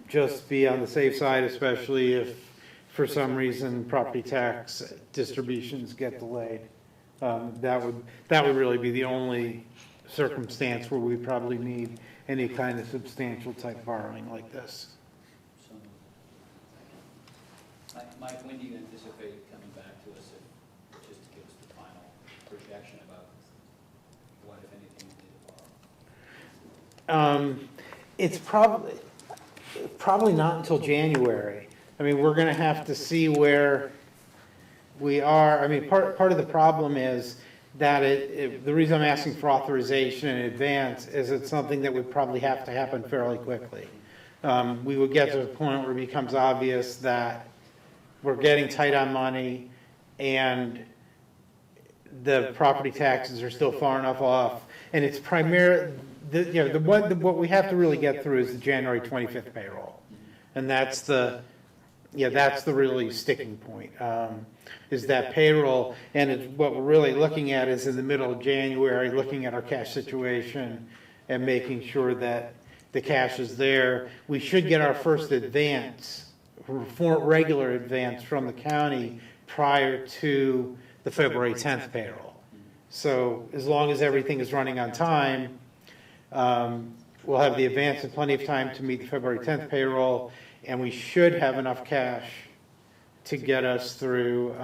just be on the safe side, especially if for some reason property tax distributions get delayed. That would really be the only circumstance where we probably need any kind of substantial type borrowing like this. Mike, when do you anticipate coming back to us just to give us the final projection about what, if anything, you need to borrow? It's probably not until January. I mean, we're going to have to see where we are. I mean, part of the problem is that the reason I'm asking for authorization in advance is it's something that would probably have to happen fairly quickly. We would get to the point where it becomes obvious that we're getting tight on money and the property taxes are still far enough off. And it's what we have to really get through is the January 25th payroll. And that's the really sticking point, is that payroll. And what we're really looking at is in the middle of January, looking at our cash situation and making sure that the cash is there. We should get our first advance regular advance from the county prior to the February 10th payroll. So as long as everything is running on time, we'll have the advance and plenty of time to meet the February 10th payroll, and we should have enough cash to get us through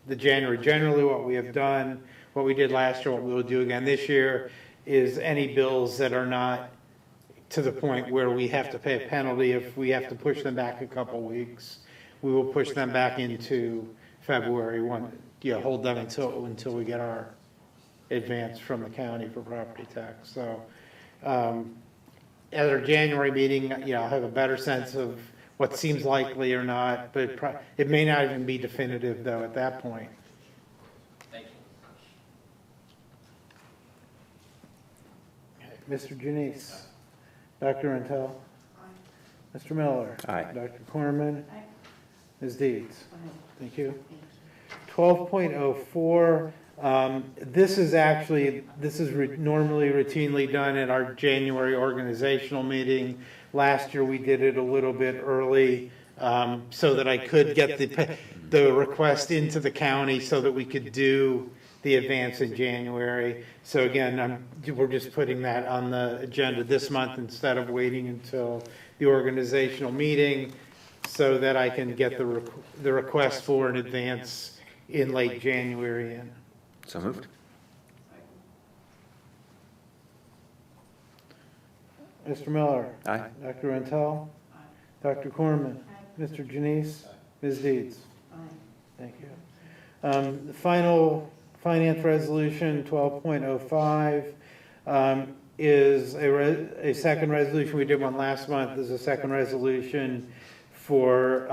the January. Generally, what we have done, what we did last year, what we will do again this year, is any bills that are not to the point where we have to pay a penalty, if we have to push them back a couple weeks, we will push them back into February, hold them until we get our advance from the county for property tax. So at our January meeting, I'll have a better sense of what seems likely or not, but it may not even be definitive though at that point. Thank you. Mr. Janice. Dr. Rentel. Mr. Miller. Aye. Dr. Corman. Aye. Ms. Deeds. Aye. Thank you. Thank you. 12.04, this is normally routinely done at our January organizational meeting. Last year we did it a little bit early so that I could get the request into the county so that we could do the advance in January. So again, we're just putting that on the agenda this month instead of waiting until the organizational meeting so that I can get the request for an advance in late January in. So moved. Mr. Miller. Aye. Dr. Rentel. Dr. Corman. Aye. Mr. Janice. Ms. Deeds. Aye. Thank you. The final finance resolution, 12.05, is a second resolution. We did one last month. This is a second resolution for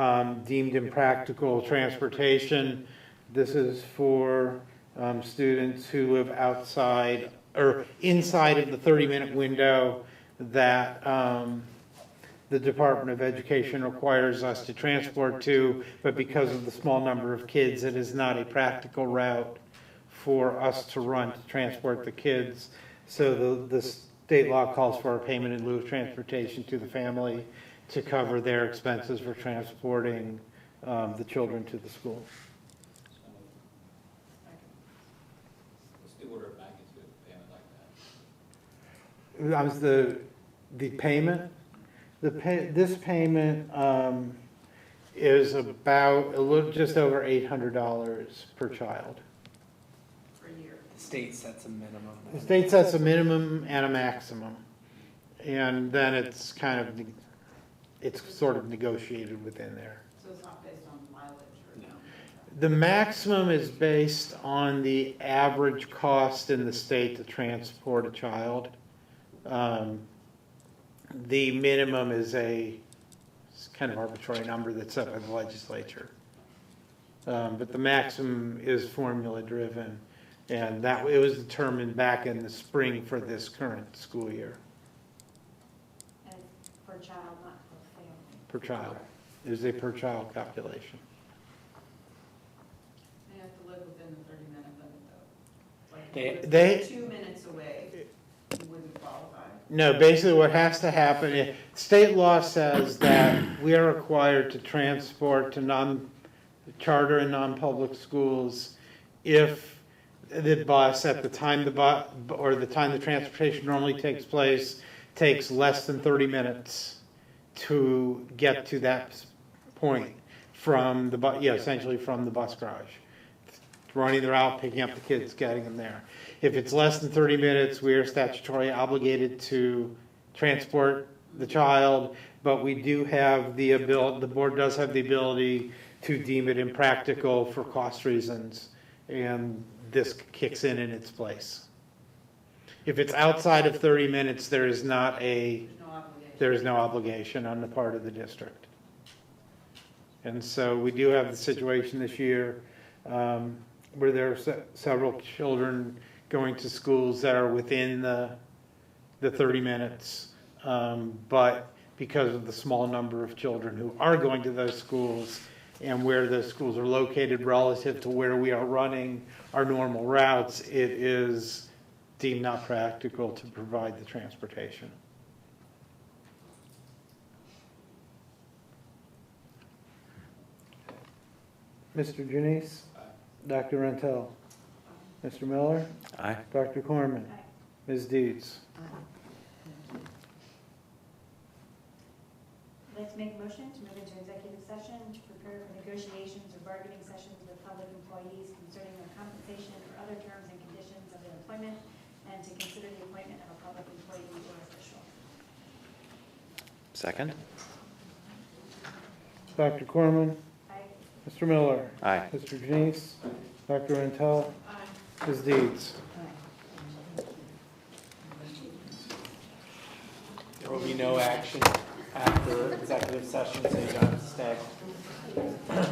deemed impractical transportation. This is for students who live outside or inside of the 30-minute window that the Department of Education requires us to transport to, but because of the small number of kids, it is not a practical route for us to run to transport the kids. So the state law calls for a payment in lieu of transportation to the family to cover their expenses for transporting the children to the school. What's the order of magnitude of payment like that? The payment? This payment is about just over $800 per child. For a year. The state sets a minimum. The state sets a minimum and a maximum, and then it's sort of negotiated within there. So it's not based on mileage or? No. The maximum is based on the average cost in the state to transport a child. The minimum is it's kind of arbitrary number that's set by the legislature. But the maximum is formula driven, and it was determined back in the spring for this current school year. And it's per child, not per family. Per child. It is a per child calculation. They have to live within the 30-minute limit though. Like, They- if they- you're 2 minutes away, you wouldn't qualify. No, basically what has to happen, state law says that we are required to transport to non-charter and non-public schools if the bus, at the time the time the transportation normally takes place, takes less than 30 minutes to get to that point from essentially from the bus garage. Running the route, picking up the kids, getting them there. If it's less than 30 minutes, we are statutorily obligated to transport the child, but we do have the board does have the ability to deem it impractical for cost reasons, and this kicks in its place. If it's outside of 30 minutes, there is no obligation on the part of the district. And so we do have the situation this year where there are several children going to schools that are within the 30 minutes, but because of the small number of children who are going to those schools and where those schools are located relative to where we are running our normal routes, it is deemed not practical to provide the transportation. Mr. Janice? Dr. Rentel? Mr. Miller? Aye. Dr. Corman? Aye. Ms. Deeds? I'd like to make a motion to move into executive session to prepare for negotiations or bargaining sessions with public employees concerning their compensation or other terms and conditions of their employment, and to consider the appointment of a public employee or official. Second? Dr. Corman? Aye. Mr. Miller? Aye. Mr. Janice? Dr. Rentel? Ms. Deeds? There will be no action after executive session, so you don't have to stay.